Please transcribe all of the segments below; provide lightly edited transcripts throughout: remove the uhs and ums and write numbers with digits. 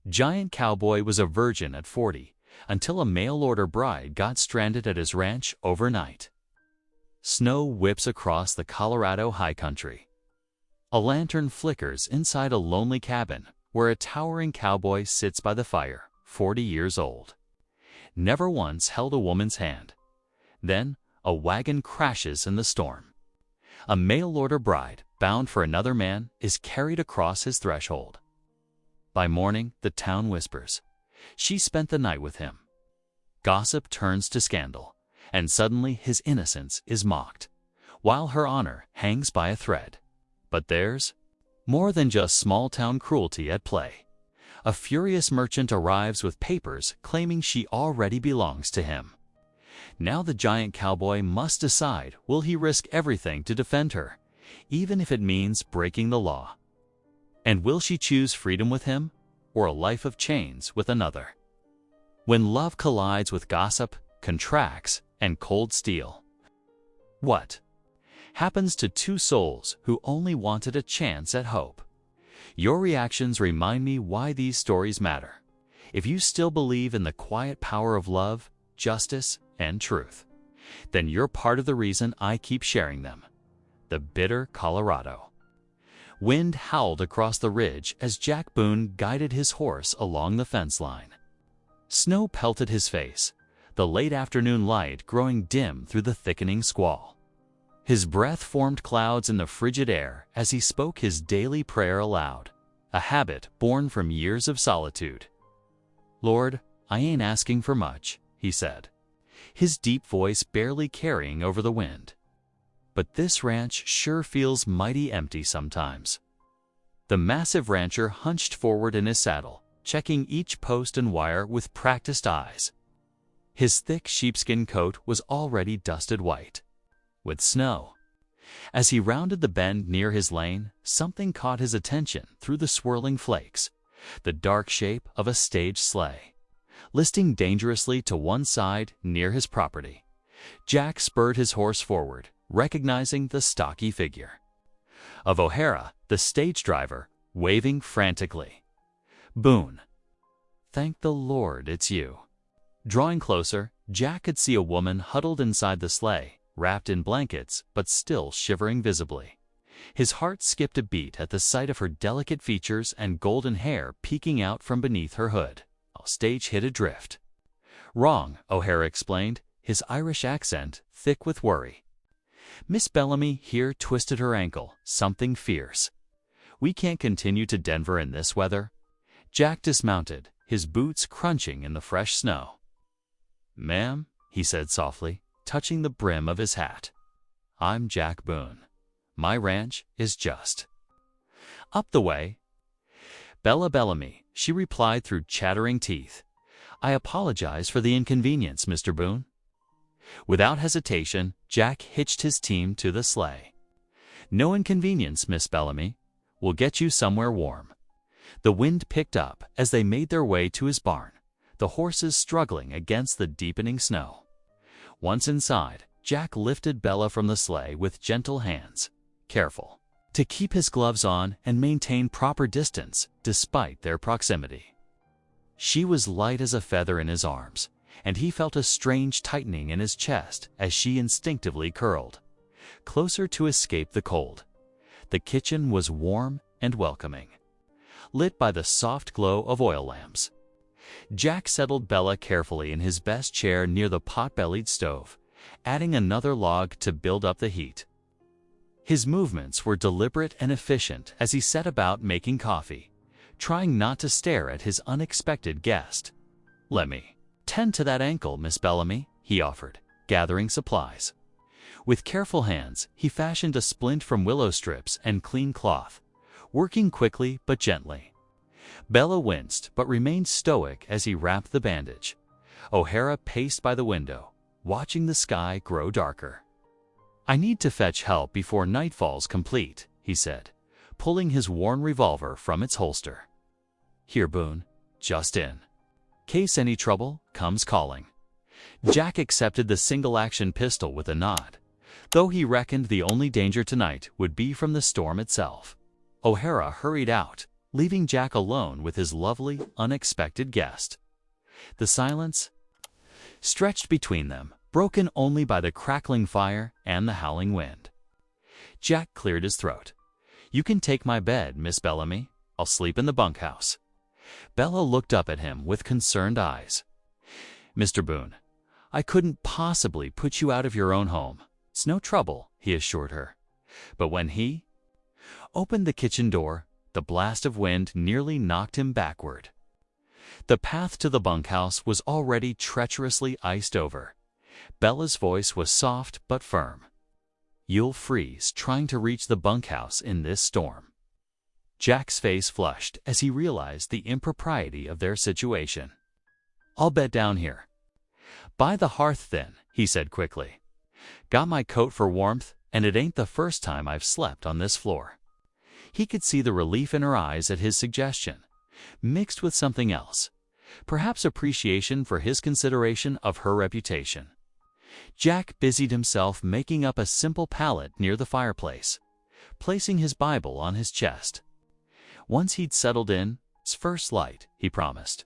Giant Cowboy was a virgin at 40, until a mail-order bride got stranded at his ranch overnight. Snow whips across the Colorado high country. A lantern flickers inside a lonely cabin where a towering cowboy sits by the fire, 40 years old. Never once held a woman's hand. Then, a wagon crashes in the storm. A mail-order bride, bound for another man, is carried across his threshold. By morning, the town whispers, "She spent the night with him." Gossip turns to scandal, and suddenly his innocence is mocked, while her honor hangs by a thread. But there's more than just small-town cruelty at play. A furious merchant arrives with papers claiming she already belongs to him. Now the giant cowboy must decide, will he risk everything to defend her, even if it means breaking the law? And will she choose freedom with him, or a life of chains with another? When love collides with gossip, contracts, and cold steel, what happens to two souls who only wanted a chance at hope? Your reactions remind me why these stories matter. If you still believe in the quiet power of love, justice, and truth, then you're part of the reason I keep sharing them. The bitter Colorado. Wind howled across the ridge as Jack Boone guided his horse along the fence line. Snow pelted his face, the late afternoon light growing dim through the thickening squall. His breath formed clouds in the frigid air as he spoke his daily prayer aloud, a habit born from years of solitude. "Lord, I ain't asking for much," he said, his deep voice barely carrying over the wind. "But this ranch sure feels mighty empty sometimes." The massive rancher hunched forward in his saddle, checking each post and wire with practiced eyes. His thick sheepskin coat was already dusted white with snow. As he rounded the bend near his lane, something caught his attention through the swirling flakes, the dark shape of a stage sleigh. Listing dangerously to one side near his property, Jack spurred his horse forward, recognizing the stocky figure of O'Hara, the stage driver, waving frantically. "Boone, thank the Lord it's you." Drawing closer, Jack could see a woman huddled inside the sleigh, wrapped in blankets but still shivering visibly. His heart skipped a beat at the sight of her delicate features and golden hair peeking out from beneath her hood. Stage hit adrift. "Wrong," O'Hara explained, his Irish accent thick with worry. "Miss Bellamy here twisted her ankle, something fierce. We can't continue to Denver in this weather." Jack dismounted, his boots crunching in the fresh snow. "Ma'am," he said softly, touching the brim of his hat, "I'm Jack Boone. My ranch is just up the way." "Bella Bellamy," she replied through chattering teeth. "I apologize for the inconvenience, Mr. Boone." Without hesitation, Jack hitched his team to the sleigh. "No inconvenience, Miss Bellamy. We'll get you somewhere warm." The wind picked up as they made their way to his barn, the horses struggling against the deepening snow. Once inside, Jack lifted Bella from the sleigh with gentle hands, careful to keep his gloves on and maintain proper distance despite their proximity. She was light as a feather in his arms, and he felt a strange tightening in his chest as she instinctively curled closer to escape the cold. The kitchen was warm and welcoming, lit by the soft glow of oil lamps. Jack settled Bella carefully in his best chair near the pot-bellied stove, adding another log to build up the heat. His movements were deliberate and efficient as he set about making coffee, trying not to stare at his unexpected guest. "Let me tend to that ankle, Miss Bellamy," he offered, gathering supplies. With careful hands, he fashioned a splint from willow strips and clean cloth, working quickly but gently. Bella winced but remained stoic as he wrapped the bandage. O'Hara paced by the window, watching the sky grow darker. "I need to fetch help before nightfall's complete," he said, pulling his worn revolver from its holster. "Here, Boone, just in case any trouble comes calling." Jack accepted the single-action pistol with a nod, though he reckoned the only danger tonight would be from the storm itself. O'Hara hurried out, leaving Jack alone with his lovely, unexpected guest. The silence stretched between them, broken only by the crackling fire and the howling wind. Jack cleared his throat. "You can take my bed, Miss Bellamy. I'll sleep in the bunkhouse." Bella looked up at him with concerned eyes. "Mr. Boone, I couldn't possibly put you out of your own home. It's no trouble," he assured her. But when he opened the kitchen door, the blast of wind nearly knocked him backward. The path to the bunkhouse was already treacherously iced over. Bella's voice was soft but firm. "You'll freeze trying to reach the bunkhouse in this storm." Jack's face flushed as he realized the impropriety of their situation. "I'll bed down here by the hearth then," he said quickly. "Got my coat for warmth, and it ain't the first time I've slept on this floor." He could see the relief in her eyes at his suggestion, mixed with something else, perhaps appreciation for his consideration of her reputation. Jack busied himself making up a simple pallet near the fireplace, placing his Bible on his chest. Once he'd settled in, "It's first light," he promised.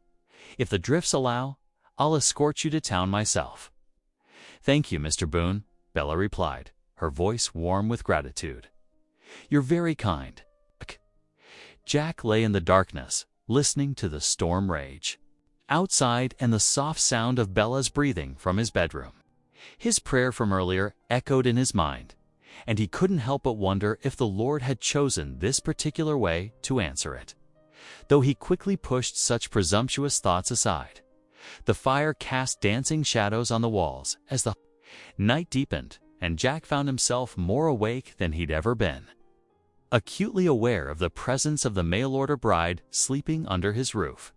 "If the drifts allow, I'll escort you to town myself." "Thank you, Mr. Boone," Bella replied, her voice warm with gratitude. "You're very kind." Jack lay in the darkness, listening to the storm rage outside and the soft sound of Bella's breathing from his bedroom. His prayer from earlier echoed in his mind, and he couldn't help but wonder if the Lord had chosen this particular way to answer it. Though he quickly pushed such presumptuous thoughts aside, the fire cast dancing shadows on the walls as the night deepened, and Jack found himself more awake than he'd ever been, acutely aware of the presence of the mail-order bride sleeping under his roof.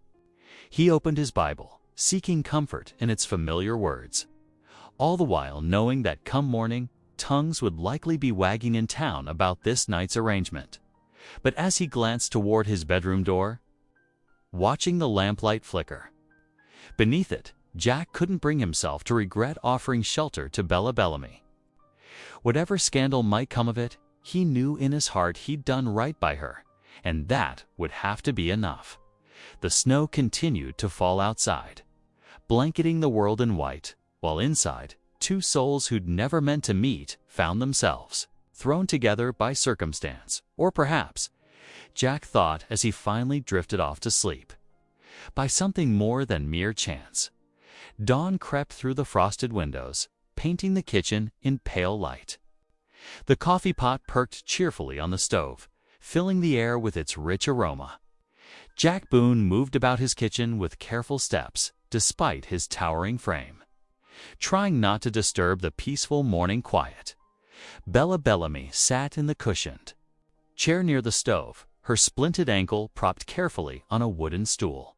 He opened his Bible, seeking comfort in its familiar words, all the while knowing that come morning, tongues would likely be wagging in town about this night's arrangement. But as he glanced toward his bedroom door, watching the lamplight flicker beneath it, Jack couldn't bring himself to regret offering shelter to Bella Bellamy. Whatever scandal might come of it, he knew in his heart he'd done right by her, and that would have to be enough. The snow continued to fall outside, blanketing the world in white, while inside, two souls who'd never meant to meet found themselves thrown together by circumstance, or perhaps, Jack thought as he finally drifted off to sleep, by something more than mere chance. Dawn crept through the frosted windows, painting the kitchen in pale light. The coffee pot perked cheerfully on the stove, filling the air with its rich aroma. Jack Boone moved about his kitchen with careful steps, despite his towering frame, trying not to disturb the peaceful morning quiet. Bella Bellamy sat in the cushioned chair near the stove, her splinted ankle propped carefully on a wooden stool.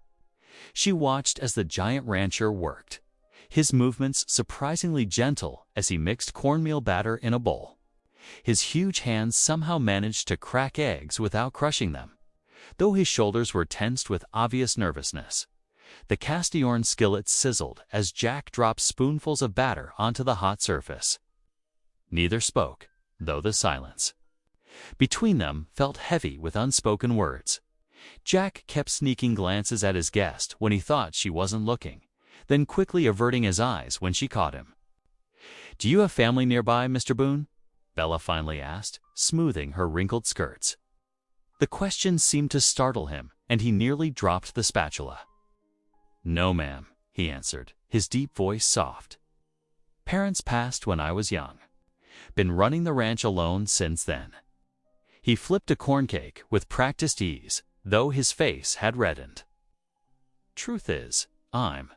She watched as the giant rancher worked, his movements surprisingly gentle as he mixed cornmeal batter in a bowl. His huge hands somehow managed to crack eggs without crushing them, though his shoulders were tensed with obvious nervousness. The cast-iron skillet sizzled as Jack dropped spoonfuls of batter onto the hot surface. Neither spoke, though the silence between them felt heavy with unspoken words. Jack kept sneaking glances at his guest when he thought she wasn't looking, then quickly averting his eyes when she caught him. "Do you have family nearby, Mr. Boone?" Bella finally asked, smoothing her wrinkled skirts. The question seemed to startle him, and he nearly dropped the spatula. "No, ma'am," he answered, his deep voice soft. "Parents passed when I was young. Been running the ranch alone since then." He flipped a corn cake with practiced ease, though his face had reddened. "Truth is, I'm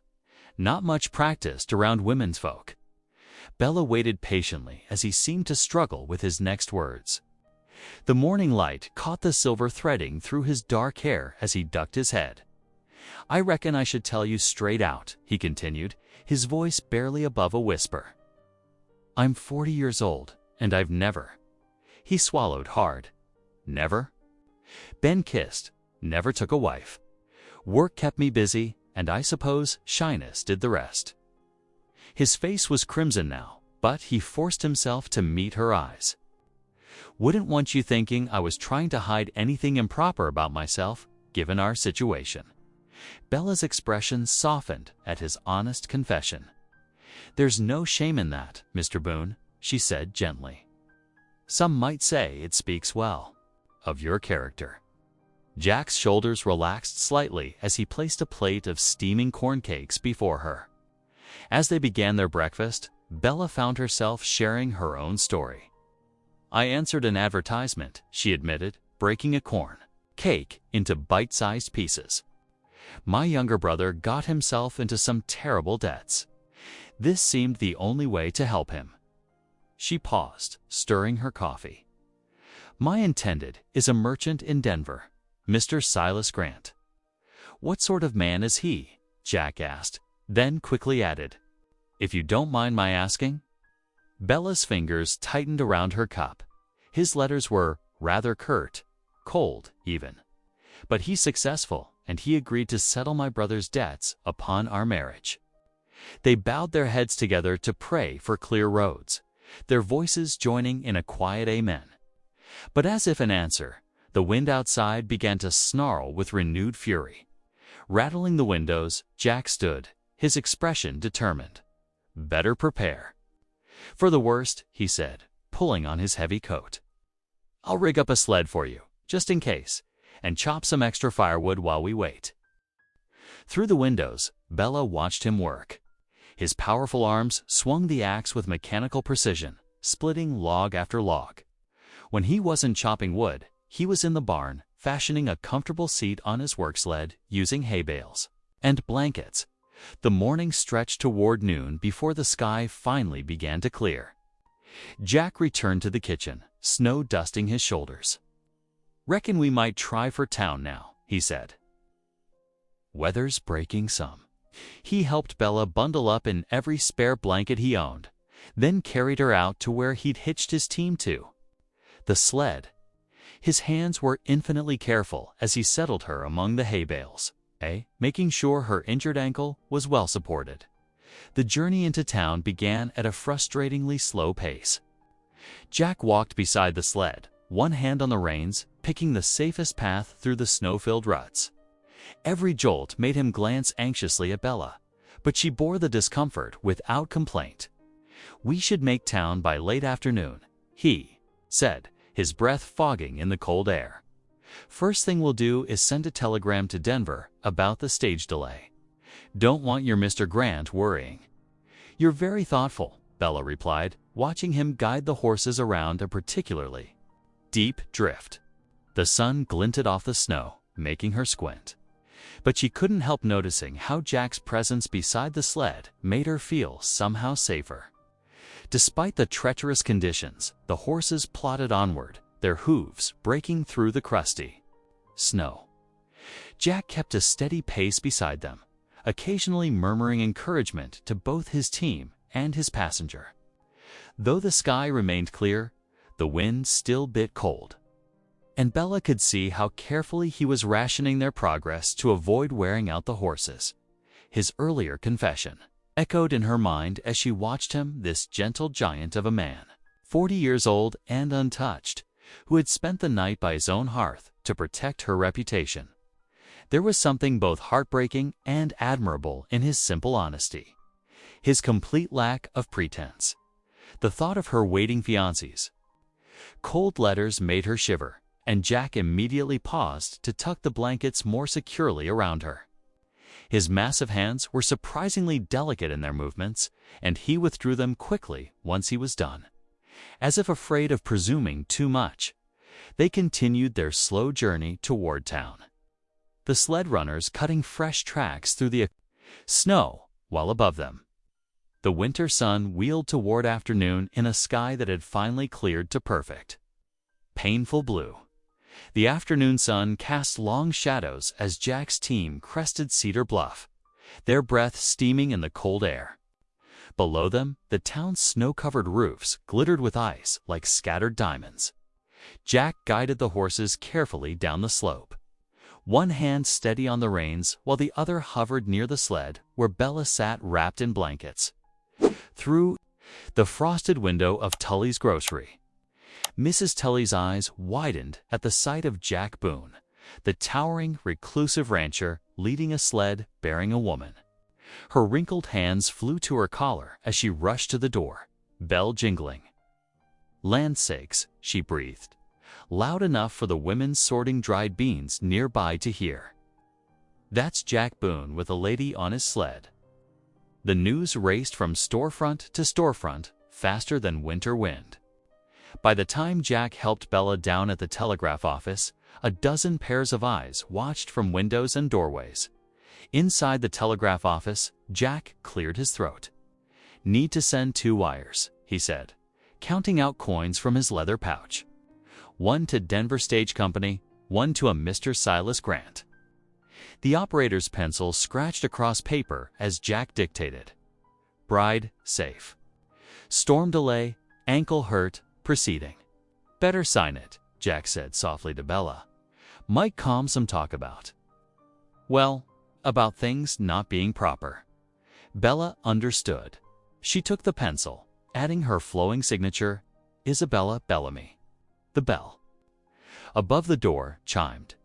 not much practiced around women's folk." Bella waited patiently as he seemed to struggle with his next words. The morning light caught the silver threading through his dark hair as he ducked his head. "I reckon I should tell you straight out," he continued, his voice barely above a whisper. "I'm 40 years old, and I've never—" He swallowed hard. "Never?" "Been kissed, never took a wife. Work kept me busy, and I suppose shyness did the rest." His face was crimson now, but he forced himself to meet her eyes. "Wouldn't want you thinking I was trying to hide anything improper about myself," given our situation. Bella's expression softened at his honest confession. "There's no shame in that, Mr. Boone," she said gently. "Some might say it speaks well of your character." Jack's shoulders relaxed slightly as he placed a plate of steaming corn cakes before her. As they began their breakfast, Bella found herself sharing her own story. "I answered an advertisement," she admitted, breaking a corn cake into bite-sized pieces. "My younger brother got himself into some terrible debts. This seemed the only way to help him." She paused, stirring her coffee. "My intended is a merchant in Denver, Mr. Silas Grant." "What sort of man is he?" Jack asked, then quickly added, "If you don't mind my asking?" Bella's fingers tightened around her cup. His letters were rather curt, cold even. "But he's successful, and he agreed to settle my brother's debts upon our marriage." They bowed their heads together to pray for clear roads, their voices joining in a quiet amen. But as if in answer, the wind outside began to snarl with renewed fury. Rattling the windows, Jack stood, his expression determined. "Better prepare for the worst," he said, pulling on his heavy coat. "I'll rig up a sled for you, just in case, and chop some extra firewood while we wait." Through the windows, Bella watched him work. His powerful arms swung the axe with mechanical precision, splitting log after log. When he wasn't chopping wood, he was in the barn, fashioning a comfortable seat on his work sled using hay bales and blankets. The morning stretched toward noon before the sky finally began to clear. Jack returned to the kitchen, snow dusting his shoulders. "Reckon we might try for town now," he said. "Weather's breaking some." He helped Bella bundle up in every spare blanket he owned, then carried her out to where he'd hitched his team to the sled. His hands were infinitely careful as he settled her among the hay bales, making sure her injured ankle was well supported. The journey into town began at a frustratingly slow pace. Jack walked beside the sled, one hand on the reins, picking the safest path through the snow-filled ruts. Every jolt made him glance anxiously at Bella, but she bore the discomfort without complaint. "We should make town by late afternoon," he said, his breath fogging in the cold air. "First thing we'll do is send a telegram to Denver about the stage delay. Don't want your Mr. Grant worrying." "You're very thoughtful," Bella replied, watching him guide the horses around a particularly deep drift. The sun glinted off the snow, making her squint. But she couldn't help noticing how Jack's presence beside the sled made her feel somehow safer. Despite the treacherous conditions, the horses plodded onward, their hooves breaking through the crusty snow. Jack kept a steady pace beside them, occasionally murmuring encouragement to both his team and his passenger. Though the sky remained clear, the wind still bit cold, and Bella could see how carefully he was rationing their progress to avoid wearing out the horses. His earlier confession echoed in her mind as she watched him, this gentle giant of a man, 40 years old and untouched, who had spent the night by his own hearth to protect her reputation. There was something both heartbreaking and admirable in his simple honesty, his complete lack of pretense. The thought of her waiting fiancés. Cold letters made her shiver, and Jack immediately paused to tuck the blankets more securely around her. His massive hands were surprisingly delicate in their movements, and he withdrew them quickly once he was done. As if afraid of presuming too much, they continued their slow journey toward town, the sled runners cutting fresh tracks through the snow while above them. The winter sun wheeled toward afternoon in a sky that had finally cleared to perfect, painful blue. The afternoon sun cast long shadows as Jack's team crested Cedar Bluff, their breath steaming in the cold air. Below them, the town's snow-covered roofs glittered with ice like scattered diamonds. Jack guided the horses carefully down the slope, one hand steady on the reins while the other hovered near the sled where Bella sat wrapped in blankets. Through the frosted window of Tully's grocery, Mrs. Tully's eyes widened at the sight of Jack Boone, the towering, reclusive rancher leading a sled bearing a woman. Her wrinkled hands flew to her collar as she rushed to the door, bell jingling. "Land sakes," she breathed, loud enough for the women sorting dried beans nearby to hear. "That's Jack Boone with a lady on his sled." The news raced from storefront to storefront, faster than winter wind. By the time Jack helped Bella down at the telegraph office, a dozen pairs of eyes watched from windows and doorways. Inside the telegraph office, Jack cleared his throat. "Need to send 2 wires," he said, counting out coins from his leather pouch. "One to Denver Stage Company, one to a Mr. Silas Grant." The operator's pencil scratched across paper as Jack dictated. "Bride, safe. Storm delay, ankle hurt, proceeding." "Better sign it," Jack said softly to Bella. "Might calm some talk about." "Well, about things not being proper." Bella understood. She took the pencil, adding her flowing signature, "Isabella Bellamy." The bell above the door chimed.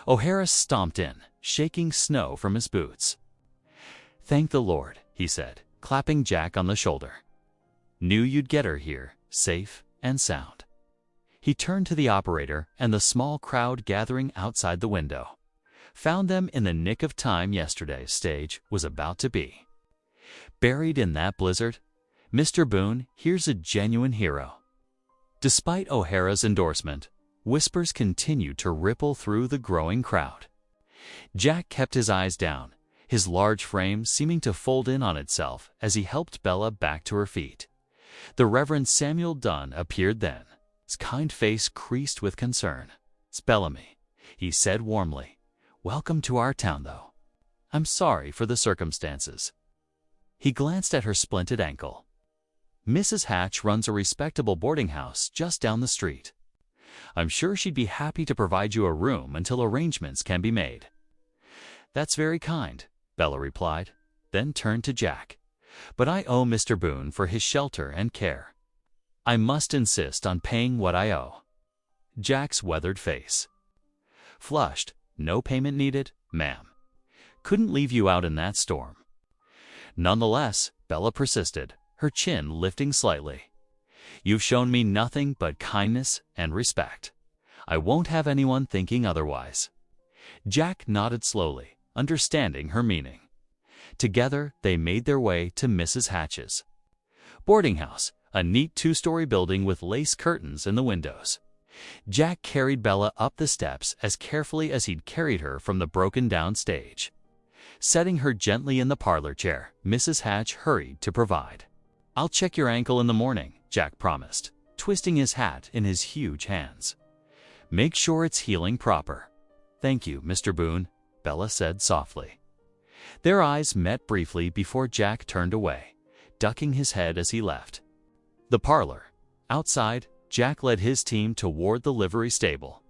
O'Hara stomped in, shaking snow from his boots. "Thank the Lord," he said, clapping Jack on the shoulder. "Knew you'd get her here, safe and sound." He turned to the operator and the small crowd gathering outside the window. Found them in the nick of time. Yesterday's stage was about to be buried in that blizzard. Mr. Boone, here's a genuine hero. Despite O'Hara's endorsement, whispers continued to ripple through the growing crowd. Jack kept his eyes down, his large frame seeming to fold in on itself as he helped Bella back to her feet. The Reverend Samuel Dunn appeared then, his kind face creased with concern. "It's Bellamy," he said warmly. "Welcome to our town, though. I'm sorry for the circumstances." He glanced at her splinted ankle. "Mrs. Hatch runs a respectable boarding house just down the street. I'm sure she'd be happy to provide you a room until arrangements can be made." "That's very kind," Bella replied, then turned to Jack. "But I owe Mr. Boone for his shelter and care. I must insist on paying what I owe." Jack's weathered face flushed. "No payment needed, ma'am. Couldn't leave you out in that storm." Nonetheless, Bella persisted, her chin lifting slightly. "You've shown me nothing but kindness and respect. I won't have anyone thinking otherwise." Jack nodded slowly, understanding her meaning. Together, they made their way to Mrs. Hatch's boarding house, a neat 2-story building with lace curtains in the windows. Jack carried Bella up the steps as carefully as he'd carried her from the broken-down stage. Setting her gently in the parlor chair, Mrs. Hatch hurried to provide. "I'll check your ankle in the morning," Jack promised, twisting his hat in his huge hands. "Make sure it's healing proper." "Thank you, Mr. Boone," Bella said softly. Their eyes met briefly before Jack turned away, ducking his head as he left. The parlor. Outside, Jack led his team toward the livery stable.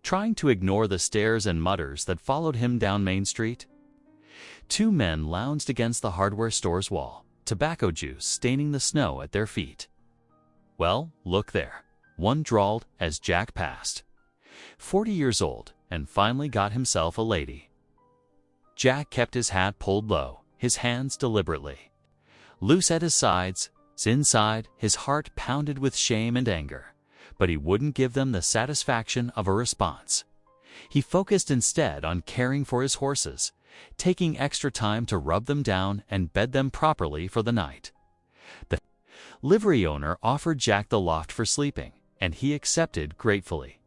Trying to ignore the stares and mutters that followed him down Main Street, 2 men lounged against the hardware store's wall, tobacco juice staining the snow at their feet. "Well, look there," one drawled as Jack passed. 40 years old, and finally got himself a lady. Jack kept his hat pulled low, his hands deliberately loose at his sides. Inside, his heart pounded with shame and anger, but he wouldn't give them the satisfaction of a response. He focused instead on caring for his horses, taking extra time to rub them down and bed them properly for the night. The livery owner offered Jack the loft for sleeping, and he accepted gratefully.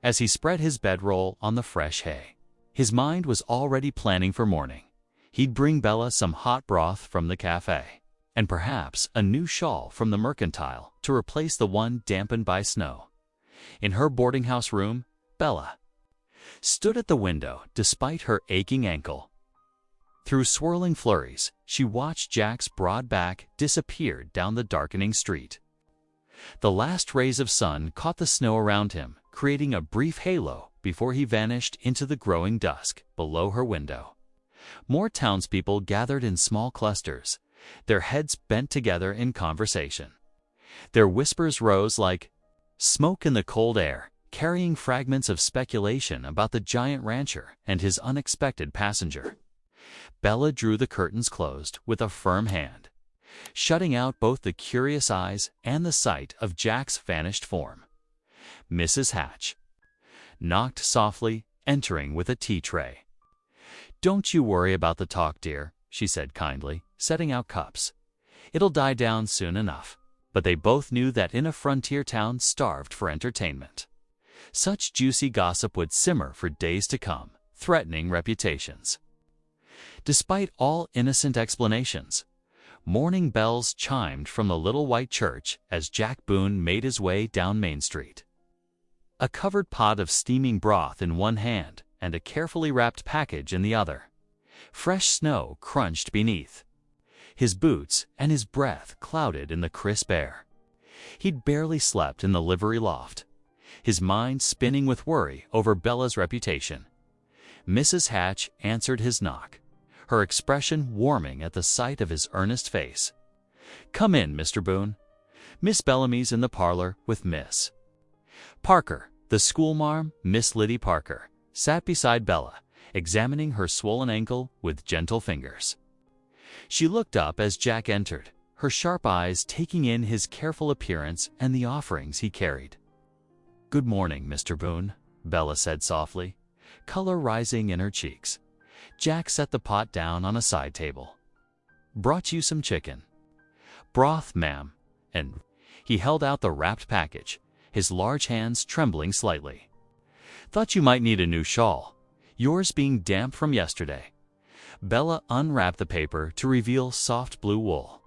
As he spread his bedroll on the fresh hay, his mind was already planning for morning. He'd bring Bella some hot broth from the cafe, and perhaps a new shawl from the mercantile to replace the one dampened by snow. In her boarding house room, Bella stood at the window despite her aching ankle. Through swirling flurries, she watched Jack's broad back disappear down the darkening street. The last rays of sun caught the snow around him, creating a brief halo before he vanished into the growing dusk below her window. More townspeople gathered in small clusters, their heads bent together in conversation. Their whispers rose like smoke in the cold air, carrying fragments of speculation about the giant rancher and his unexpected passenger. Bella drew the curtains closed with a firm hand, shutting out both the curious eyes and the sight of Jack's vanished form. Mrs. Hatch knocked softly, entering with a tea tray. "Don't you worry about the talk, dear," she said kindly, setting out cups. "It'll die down soon enough." But they both knew that in a frontier town starved for entertainment, such juicy gossip would simmer for days to come, threatening reputations. Despite all innocent explanations, morning bells chimed from the little white church as Jack Boone made his way down Main Street. A covered pot of steaming broth in one hand and a carefully wrapped package in the other. Fresh snow crunched beneath. His boots and his breath clouded in the crisp air. He'd barely slept in the livery loft, his mind spinning with worry over Bella's reputation. Mrs. Hatch answered his knock, her expression warming at the sight of his earnest face. "Come in, Mr. Boone. Miss Bellamy's in the parlor with Miss Parker." The schoolmarm, Miss Liddy Parker, sat beside Bella, examining her swollen ankle with gentle fingers. She looked up as Jack entered, her sharp eyes taking in his careful appearance and the offerings he carried. "Good morning, Mr. Boone," Bella said softly, color rising in her cheeks. Jack set the pot down on a side table. "Brought you some chicken broth, ma'am," and he held out the wrapped package, his large hands trembling slightly. "Thought you might need a new shawl, yours being damp from yesterday." Bella unwrapped the paper to reveal soft blue wool.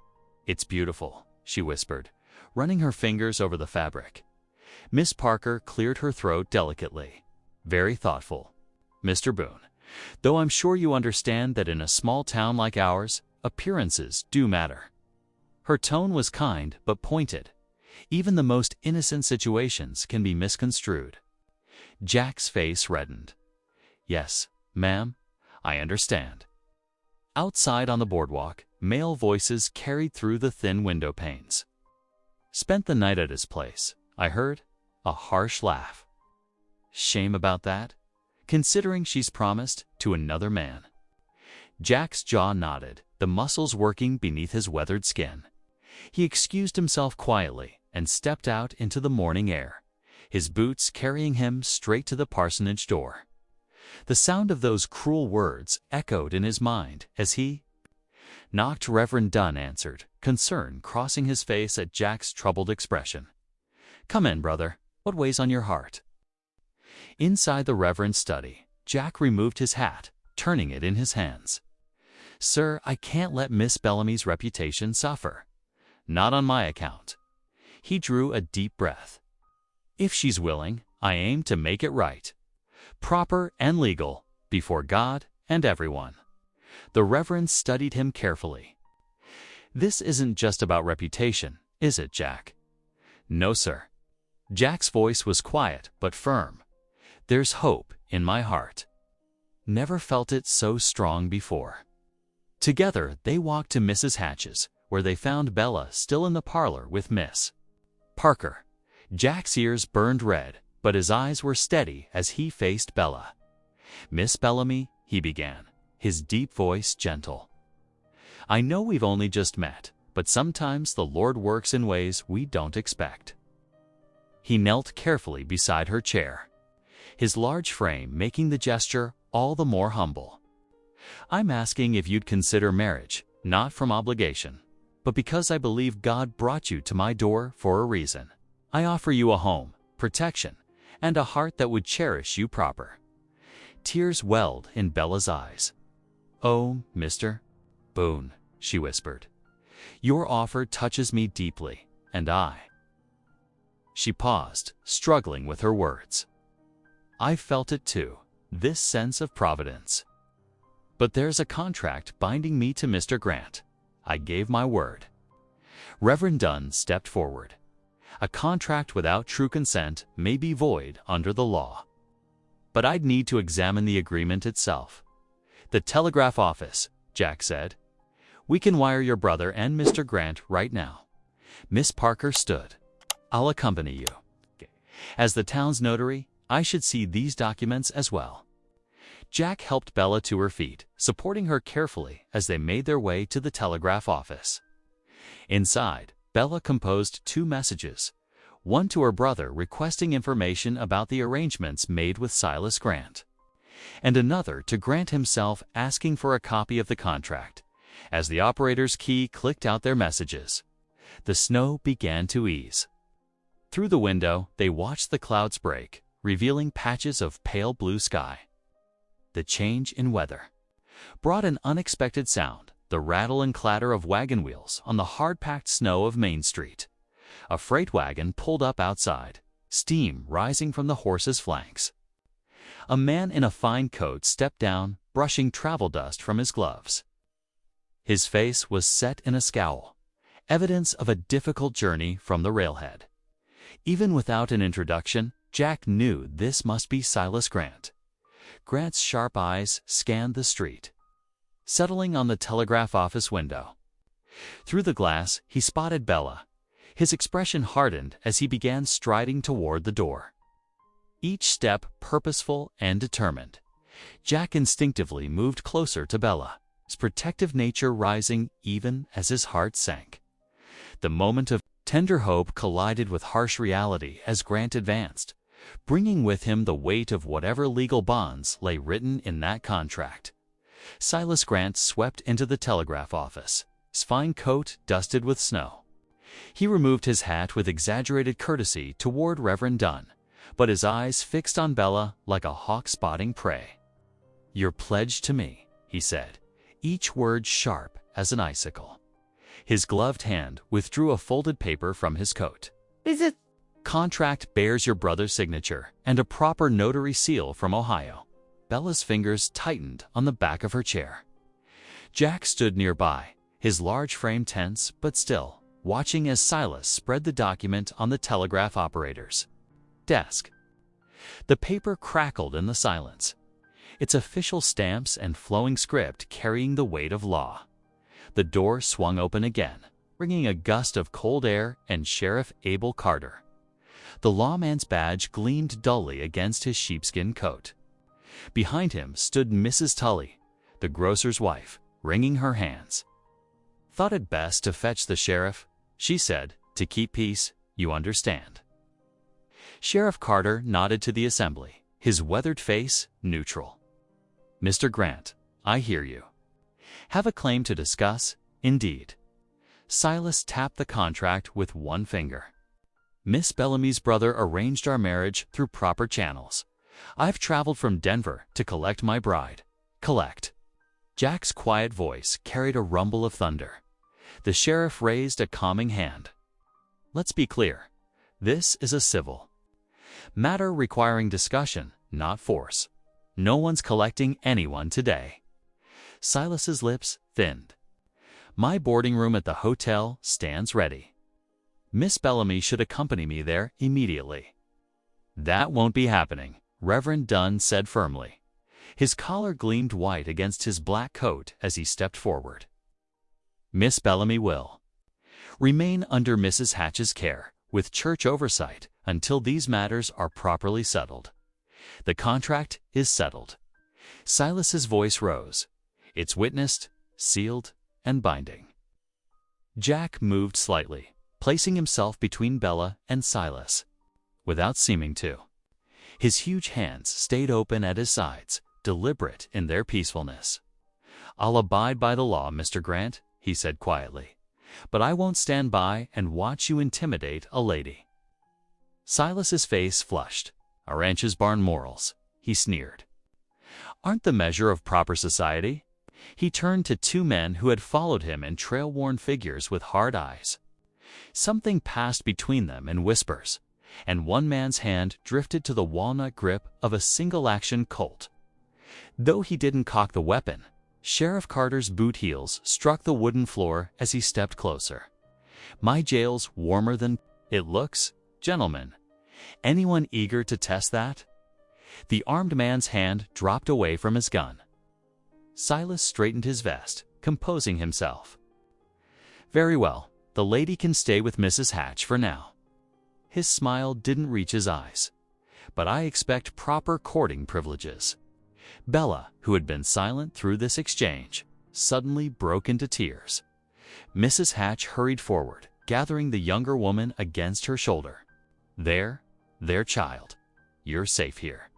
"It's beautiful," she whispered, running her fingers over the fabric. Miss Parker cleared her throat delicately. "Very thoughtful, Mr. Boone, though I'm sure you understand that in a small town like ours, appearances do matter." Her tone was kind but pointed. Even the most innocent situations can be misconstrued. Jack's face reddened. "Yes, ma'am, I understand." Outside on the boardwalk, male voices carried through the thin window panes. "Spent the night at his place, I heard." A harsh laugh. "Shame about that, considering she's promised to another man." Jack's jaw nodded, the muscles working beneath his weathered skin. He excused himself quietly and stepped out into the morning air, his boots carrying him straight to the parsonage door. The sound of those cruel words echoed in his mind as he knocked. Reverend Dunn answered, concern crossing his face at Jack's troubled expression. "Come in, brother. What weighs on your heart?" Inside the Reverend's study, Jack removed his hat, turning it in his hands. "Sir, I can't let Miss Bellamy's reputation suffer. Not on my account." He drew a deep breath. "If she's willing, I aim to make it right, proper and legal, before God and everyone." The Reverend studied him carefully. "This isn't just about reputation, is it, Jack?" "No, sir." Jack's voice was quiet but firm. "There's hope in my heart. Never felt it so strong before." Together, they walked to Mrs. Hatch's, where they found Bella still in the parlor with Miss Parker. Jack's ears burned red, but his eyes were steady as he faced Bella. "Miss Bellamy," he began, his deep voice gentle. "I know we've only just met, but sometimes the Lord works in ways we don't expect." He knelt carefully beside her chair, his large frame making the gesture all the more humble. "I'm asking if you'd consider marriage, not from obligation, but because I believe God brought you to my door for a reason. I offer you a home, protection, and a heart that would cherish you proper." Tears welled in Bella's eyes. "Oh, Mr. Boone," she whispered, "your offer touches me deeply, and I—" She paused, struggling with her words. "I felt it too, this sense of providence. But there's a contract binding me to Mr. Grant. I gave my word." Reverend Dunn stepped forward. "A contract without true consent may be void under the law. But I'd need to examine the agreement itself." "The telegraph office," Jack said. "We can wire your brother and Mr. Grant right now." Miss Parker stood. "I'll accompany you." As the town's notary, I should see these documents as well. Jack helped Bella to her feet, supporting her carefully as they made their way to the telegraph office. Inside, Bella composed 2 messages, one to her brother requesting information about the arrangements made with Silas Grant, and another to Grant himself asking for a copy of the contract. As the operator's key clicked out their messages, the snow began to ease. Through the window, they watched the clouds break, revealing patches of pale blue sky. The change in weather brought an unexpected sound, the rattle and clatter of wagon wheels on the hard-packed snow of Main Street. A freight wagon pulled up outside, steam rising from the horse's flanks. A man in a fine coat stepped down, brushing travel dust from his gloves. His face was set in a scowl, evidence of a difficult journey from the railhead. Even without an introduction, Jack knew this must be Silas Grant. Grant's sharp eyes scanned the street, settling on the telegraph office window. Through the glass, he spotted Bella. His expression hardened as he began striding toward the door. Each step purposeful and determined. Jack instinctively moved closer to Bella, his protective nature rising even as his heart sank. The moment of tender hope collided with harsh reality as Grant advanced, bringing with him the weight of whatever legal bonds lay written in that contract. Silas Grant swept into the telegraph office, his fine coat dusted with snow. He removed his hat with exaggerated courtesy toward Reverend Dunn, but his eyes fixed on Bella like a hawk spotting prey. "Your pledge to me," he said, each word sharp as an icicle. His gloved hand withdrew a folded paper from his coat. Is it? Contract bears your brother's signature and a proper notary seal from Ohio. Bella's fingers tightened on the back of her chair. Jack stood nearby, his large frame tense but still, watching as Silas spread the document on the telegraph operator's desk. The paper crackled in the silence, its official stamps and flowing script carrying the weight of law. The door swung open again, bringing a gust of cold air and Sheriff Abel Carter. The lawman's badge gleamed dully against his sheepskin coat. Behind him stood Mrs. Tully, the grocer's wife, wringing her hands. "Thought it best to fetch the sheriff," she said, "to keep peace, you understand." Sheriff Carter nodded to the assembly, his weathered face neutral. "Mr. Grant, I hear you. Have a claim to discuss, indeed." Silas tapped the contract with one finger. "Miss Bellamy's brother arranged our marriage through proper channels. I've traveled from Denver to collect my bride. Collect." Jack's quiet voice carried a rumble of thunder. The sheriff raised a calming hand. "Let's be clear. This is a civil matter requiring discussion, not force. No one's collecting anyone today." Silas's lips thinned. "My boarding room at the hotel stands ready. Miss Bellamy should accompany me there immediately." "That won't be happening," Reverend Dunn said firmly. His collar gleamed white against his black coat as he stepped forward. "Miss Bellamy will remain under Mrs. Hatch's care, with church oversight, until these matters are properly settled. The contract is settled." Silas's voice rose. "It's witnessed, sealed, and binding." Jack moved slightly, placing himself between Bella and Silas, without seeming to. His huge hands stayed open at his sides, deliberate in their peacefulness. "I'll abide by the law, Mr. Grant," he said quietly, "but I won't stand by and watch you intimidate a lady." Silas's face flushed. "A ranch's barn morals," he sneered, "aren't the measure of proper society." He turned to 2 men who had followed him in trail-worn figures with hard eyes. Something passed between them in whispers, and one man's hand drifted to the walnut grip of a single-action Colt. Though he didn't cock the weapon, Sheriff Carter's boot heels struck the wooden floor as he stepped closer. "My jail's warmer than it looks, gentlemen. Anyone eager to test that?" The armed man's hand dropped away from his gun. Silas straightened his vest, composing himself. "Very well, the lady can stay with Mrs. Hatch for now." His smile didn't reach his eyes. "But I expect proper courting privileges." Bella, who had been silent through this exchange, suddenly broke into tears. Mrs. Hatch hurried forward, gathering the younger woman against her shoulder. There, child. You're safe here."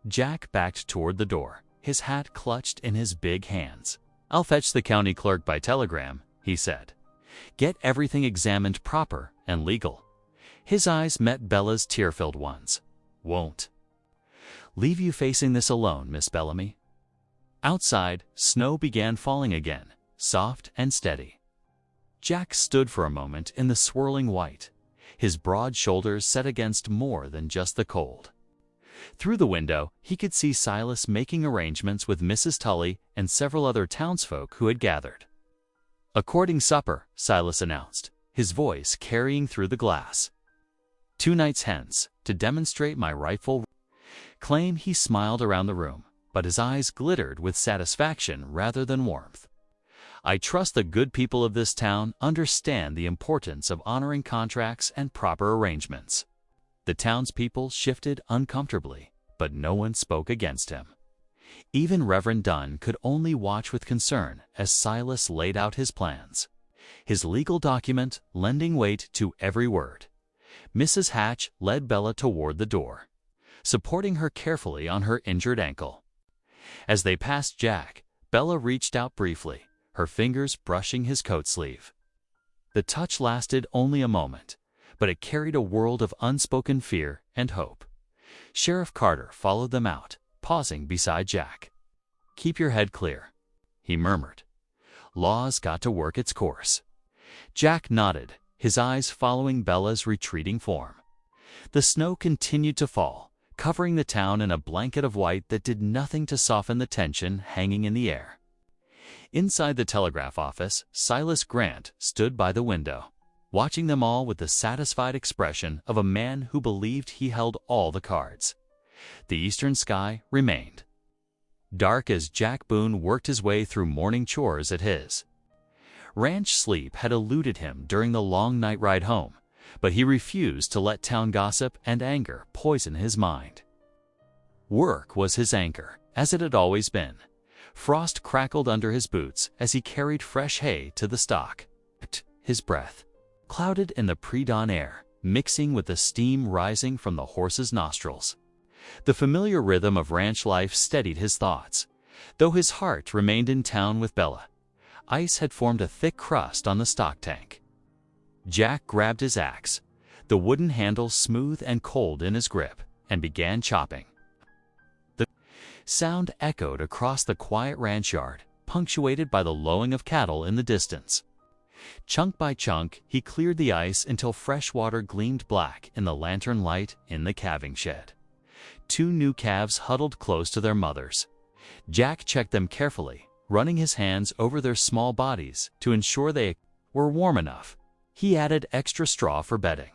Jack backed toward the door, his hat clutched in his big hands. "I'll fetch the county clerk by telegram," he said. "Get everything examined proper and legal." His eyes met Bella's tear-filled ones. "Won't leave you facing this alone, Miss Bellamy." Outside, snow began falling again, soft and steady. Jack stood for a moment in the swirling white, his broad shoulders set against more than just the cold. Through the window, he could see Silas making arrangements with Mrs. Tully and several other townsfolk who had gathered. "A courting supper," Silas announced, his voice carrying through the glass. "2 nights hence, to demonstrate my rightful claim." He smiled around the room, but his eyes glittered with satisfaction rather than warmth. "I trust the good people of this town understand the importance of honoring contracts and proper arrangements." The townspeople shifted uncomfortably, but no one spoke against him. Even Reverend Dunn could only watch with concern as Silas laid out his plans, his legal document lending weight to every word. Mrs. Hatch led Bella toward the door, supporting her carefully on her injured ankle. As they passed Jack, Bella reached out briefly, her fingers brushing his coat sleeve. The touch lasted only a moment, but it carried a world of unspoken fear and hope. Sheriff Carter followed them out, pausing beside Jack. "Keep your head clear," he murmured. "Law's got to work its course." Jack nodded, his eyes following Bella's retreating form. The snow continued to fall, covering the town in a blanket of white that did nothing to soften the tension hanging in the air. Inside the telegraph office, Silas Grant stood by the window, watching them all with the satisfied expression of a man who believed he held all the cards. The eastern sky remained dark as Jack Boone worked his way through morning chores at his ranch. Sleep had eluded him during the long night ride home, but he refused to let town gossip and anger poison his mind. Work was his anchor, as it had always been. Frost crackled under his boots as he carried fresh hay to the stock. His breath clouded in the pre-dawn air, mixing with the steam rising from the horse's nostrils. The familiar rhythm of ranch life steadied his thoughts, though his heart remained in town with Bella. Ice had formed a thick crust on the stock tank. Jack grabbed his axe, the wooden handle smooth and cold in his grip, and began chopping. The sound echoed across the quiet ranch yard, punctuated by the lowing of cattle in the distance. Chunk by chunk, he cleared the ice until fresh water gleamed black in the lantern light in the calving shed. 2 new calves huddled close to their mothers. Jack checked them carefully, running his hands over their small bodies to ensure they were warm enough. He added extra straw for bedding,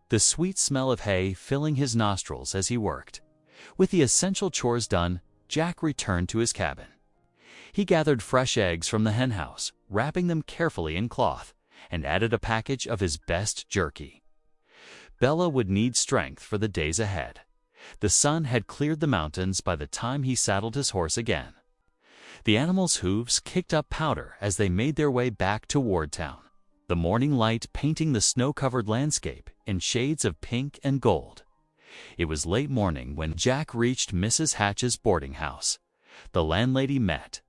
the sweet smell of hay filling his nostrils as he worked. With the essential chores done, Jack returned to his cabin. He gathered fresh eggs from the henhouse, wrapping them carefully in cloth, and added a package of his best jerky. Bella would need strength for the days ahead. The sun had cleared the mountains by the time he saddled his horse again. The animal's hooves kicked up powder as they made their way back toward town, the morning light painting the snow-covered landscape in shades of pink and gold. It was late morning when Jack reached Mrs. Hatch's boarding house. The landlady met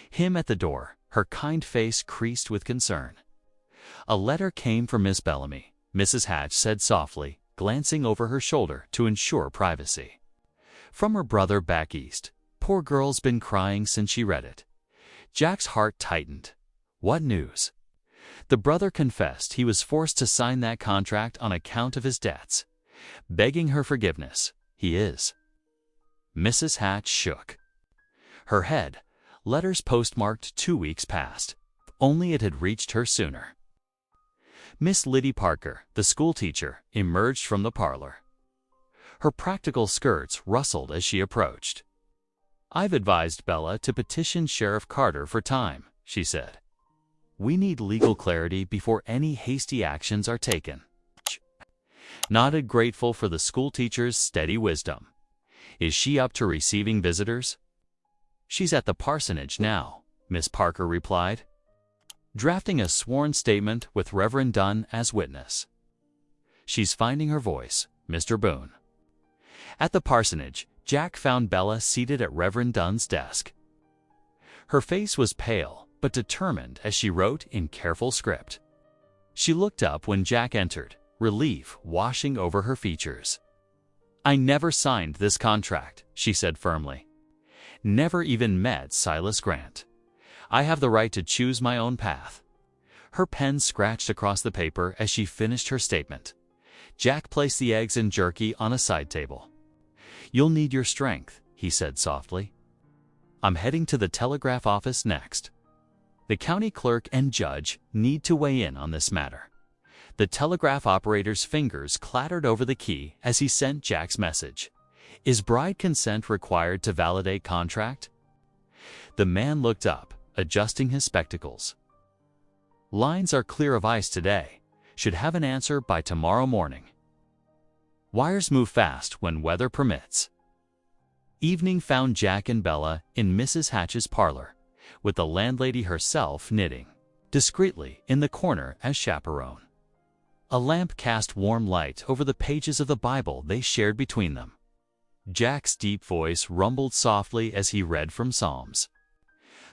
him at the door, her kind face creased with concern. "A letter came for Miss Bellamy," Mrs. Hatch said softly, glancing over her shoulder to ensure privacy. "From her brother back east. Poor girl's been crying since she read it." Jack's heart tightened. What news? The brother confessed he was forced to sign that contract on account of his debts. Begging her forgiveness, he is. Mrs. Hatch shook her head. Letters postmarked 2 weeks past. If only it had reached her sooner. Miss Liddy Parker, the schoolteacher, emerged from the parlor. Her practical skirts rustled as she approached. "I've advised Bella to petition Sheriff Carter for time," she said. "We need legal clarity before any hasty actions are taken." nodded grateful for the schoolteacher's steady wisdom. "Is she up to receiving visitors?" "She's at the parsonage now," Miss Parker replied, drafting a sworn statement with Reverend Dunn as witness. "She's finding her voice, Mr. Boone." At the parsonage, Jack found Bella seated at Reverend Dunn's desk. Her face was pale but determined as she wrote in careful script. She looked up when Jack entered, relief washing over her features. "I never signed this contract," she said firmly. "Never even met Silas Grant. I have the right to choose my own path." Her pen scratched across the paper as she finished her statement. Jack placed the eggs and jerky on a side table. "You'll need your strength," he said softly. "I'm heading to the telegraph office next. The county clerk and judge need to weigh in on this matter." The telegraph operator's fingers clattered over the key as he sent Jack's message. "Is bride consent required to validate contract?" The man looked up, adjusting his spectacles. "Lines are clear of ice today. Should have an answer by tomorrow morning. Wires move fast when weather permits." Evening found Jack and Bella in Mrs. Hatch's parlor, with the landlady herself knitting discreetly in the corner as chaperone. A lamp cast warm light over the pages of the Bible they shared between them. Jack's deep voice rumbled softly as he read from Psalms.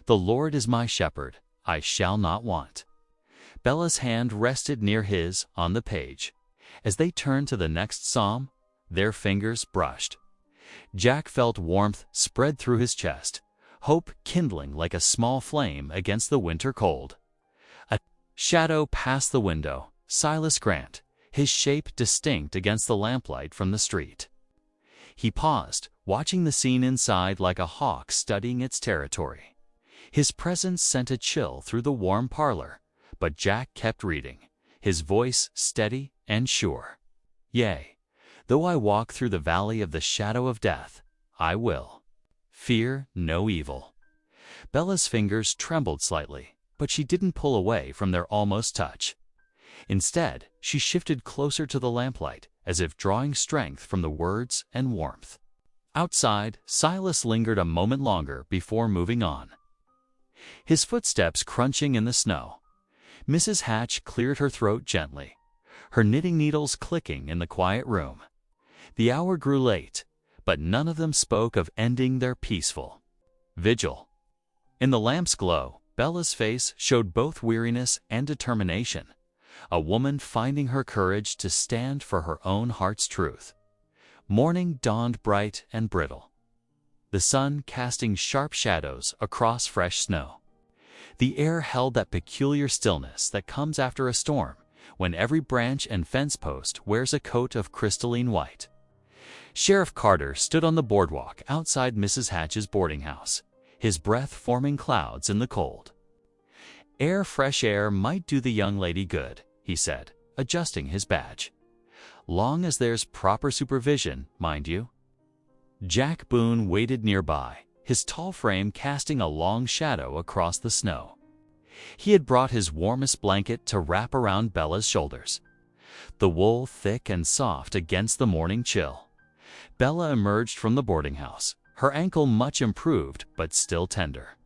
"The Lord is my shepherd, I shall not want." Bella's hand rested near his on the page. As they turned to the next psalm, their fingers brushed. Jack felt warmth spread through his chest, hope kindling like a small flame against the winter cold. A shadow passed the window, Silas Grant, his shape distinct against the lamplight from the street. He paused, watching the scene inside like a hawk studying its territory. His presence sent a chill through the warm parlor, but Jack kept reading, his voice steady and sure. "Yea, though I walk through the valley of the shadow of death, I will fear no evil." Bella's fingers trembled slightly, but she didn't pull away from their almost touch. Instead, she shifted closer to the lamplight, as if drawing strength from the words and warmth. Outside, Silas lingered a moment longer before moving on, his footsteps crunching in the snow. Mrs. Hatch cleared her throat gently, her knitting needles clicking in the quiet room. The hour grew late, but none of them spoke of ending their peaceful vigil. In the lamp's glow, Bella's face showed both weariness and determination, a woman finding her courage to stand for her own heart's truth. Morning dawned bright and brittle, the sun casting sharp shadows across fresh snow. The air held that peculiar stillness that comes after a storm, when every branch and fence post wears a coat of crystalline white. Sheriff Carter stood on the boardwalk outside Mrs. Hatch's boarding house, his breath forming clouds in the cold. Fresh air might do the young lady good," he said, adjusting his badge. "Long as there's proper supervision, mind you." Jack Boone waited nearby, his tall frame casting a long shadow across the snow. He had brought his warmest blanket to wrap around Bella's shoulders, the wool thick and soft against the morning chill. Bella emerged from the boarding house, her ankle much improved but still tender.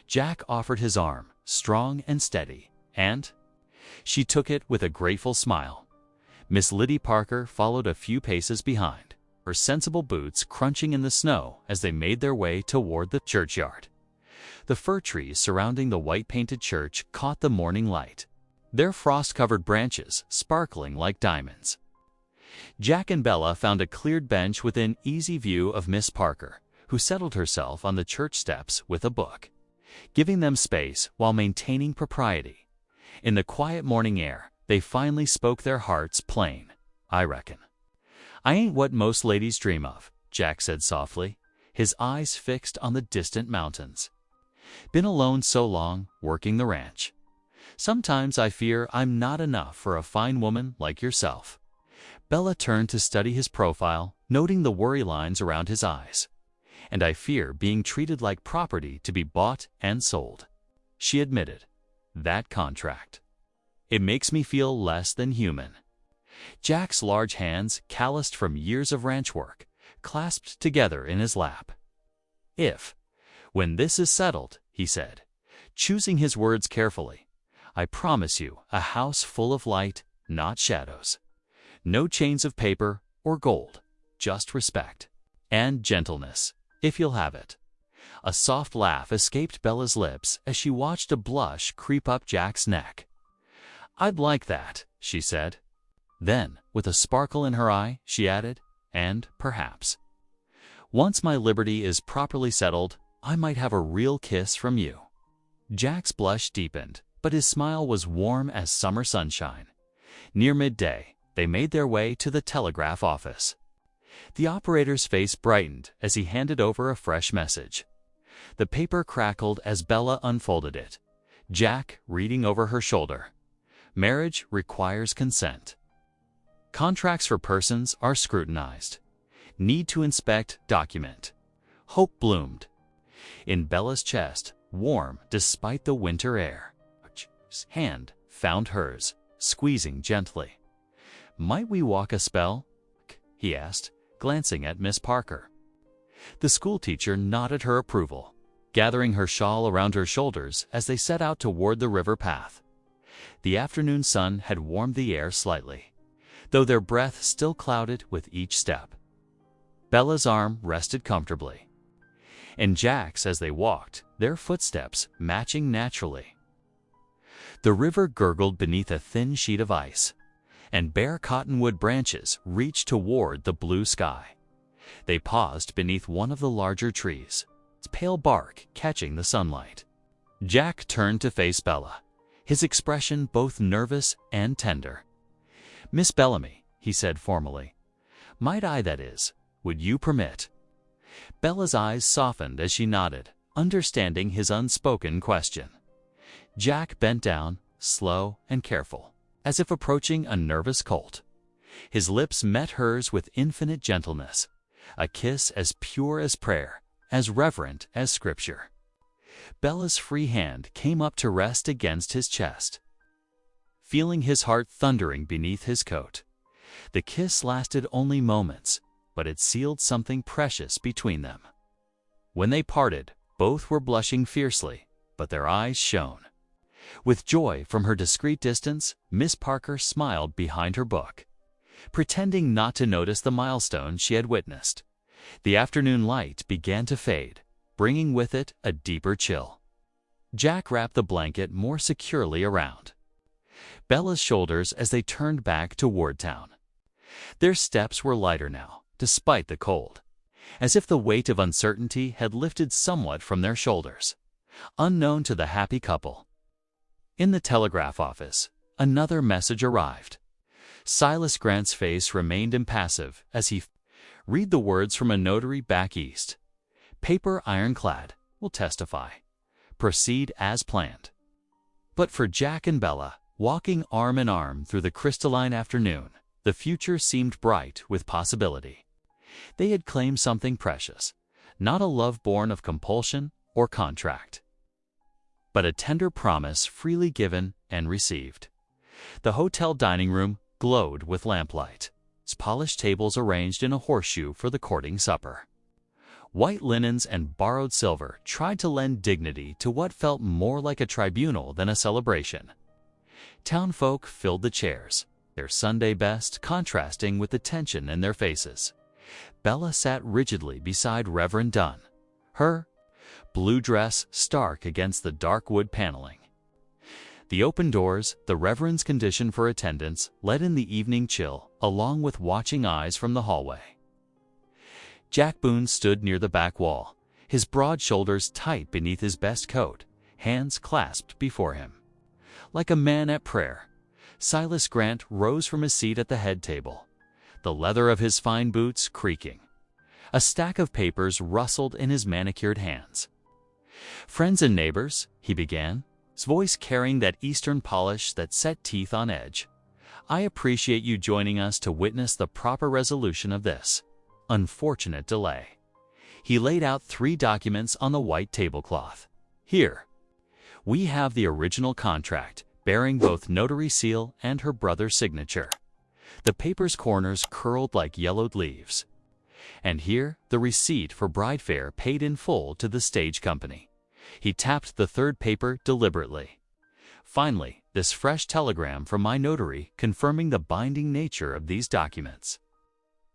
Jack offered his arm, strong and steady, and she took it with a grateful smile. Miss Liddy Parker followed a few paces behind, her sensible boots crunching in the snow as they made their way toward the churchyard. The fir trees surrounding the white-painted church caught the morning light, their frost-covered branches sparkling like diamonds. Jack and Bella found a cleared bench within easy view of Miss Parker, who settled herself on the church steps with a book, giving them space while maintaining propriety. In the quiet morning air, they finally spoke their hearts plain. "I reckon I ain't what most ladies dream of," Jack said softly, his eyes fixed on the distant mountains. "Been alone so long, working the ranch. Sometimes I fear I'm not enough for a fine woman like yourself." Bella turned to study his profile, noting the worry lines around his eyes. "And I fear being treated like property to be bought and sold," she admitted. "That contract. It makes me feel less than human." Jack's large hands, calloused from years of ranch work, clasped together in his lap. When this is settled," he said, choosing his words carefully, "I promise you a house full of light, not shadows. No chains of paper or gold, just respect. And gentleness, if you'll have it." A soft laugh escaped Bella's lips as she watched a blush creep up Jack's neck. "I'd like that," she said. Then, with a sparkle in her eye, she added, "and perhaps, once my liberty is properly settled, I might have a real kiss from you." Jack's blush deepened, but his smile was warm as summer sunshine. Near midday, they made their way to the telegraph office. The operator's face brightened as he handed over a fresh message. The paper crackled as Bella unfolded it, Jack reading over her shoulder. "Marriage requires consent. Contracts for persons are scrutinized. Need to inspect document." Hope bloomed in Bella's chest, warm despite the winter air. His hand found hers, squeezing gently. "Might we walk a spell?" he asked, glancing at Miss Parker. The schoolteacher nodded her approval, gathering her shawl around her shoulders as they set out toward the river path. The afternoon sun had warmed the air slightly, though their breath still clouded with each step. Bella's arm rested comfortably, and Jack's as they walked, their footsteps matching naturally. The river gurgled beneath a thin sheet of ice, and bare cottonwood branches reached toward the blue sky. They paused beneath one of the larger trees, its pale bark catching the sunlight. Jack turned to face Bella, his expression both nervous and tender. "Miss Bellamy," he said formally. "Might I, that is, would you permit?" Bella's eyes softened as she nodded, understanding his unspoken question. Jack bent down, slow and careful, as if approaching a nervous colt. His lips met hers with infinite gentleness, a kiss as pure as prayer, as reverent as scripture. Bella's free hand came up to rest against his chest, feeling his heart thundering beneath his coat. The kiss lasted only moments, but it sealed something precious between them. When they parted, both were blushing fiercely, but their eyes shone. With joy from her discreet distance, Miss Parker smiled behind her book, pretending not to notice the milestone she had witnessed. The afternoon light began to fade, bringing with it a deeper chill. Jack wrapped the blanket more securely around Bella's shoulders as they turned back toward town. Their steps were lighter now, despite the cold, as if the weight of uncertainty had lifted somewhat from their shoulders. Unknown to the happy couple, in the telegraph office, another message arrived. Silas Grant's face remained impassive as he read the words from a notary back east. "Paper ironclad, will testify. Proceed as planned." But for Jack and Bella, walking arm in arm through the crystalline afternoon, the future seemed bright with possibility. They had claimed something precious, not a love born of compulsion or contract, but a tender promise freely given and received. The hotel dining room glowed with lamplight, its polished tables arranged in a horseshoe for the courting supper. White linens and borrowed silver tried to lend dignity to what felt more like a tribunal than a celebration. Townfolk filled the chairs, their Sunday best contrasting with the tension in their faces. Bella sat rigidly beside Reverend Dunn, her blue dress stark against the dark wood paneling. The open doors, the Reverend's condition for attendance, let in the evening chill, along with watching eyes from the hallway. Jack Boone stood near the back wall, his broad shoulders tight beneath his best coat, hands clasped before him. Like a man at prayer, Silas Grant rose from his seat at the head table, the leather of his fine boots creaking. A stack of papers rustled in his manicured hands. "Friends and neighbors," he began, his voice carrying that Eastern polish that set teeth on edge, "I appreciate you joining us to witness the proper resolution of this unfortunate delay." He laid out 3 documents on the white tablecloth. "Here, we have the original contract, bearing both notary seal and her brother's signature. The paper's corners curled like yellowed leaves. And here, the receipt for bride fare paid in full to the stage company. He tapped the third paper deliberately. Finally, this fresh telegram from my notary confirming the binding nature of these documents.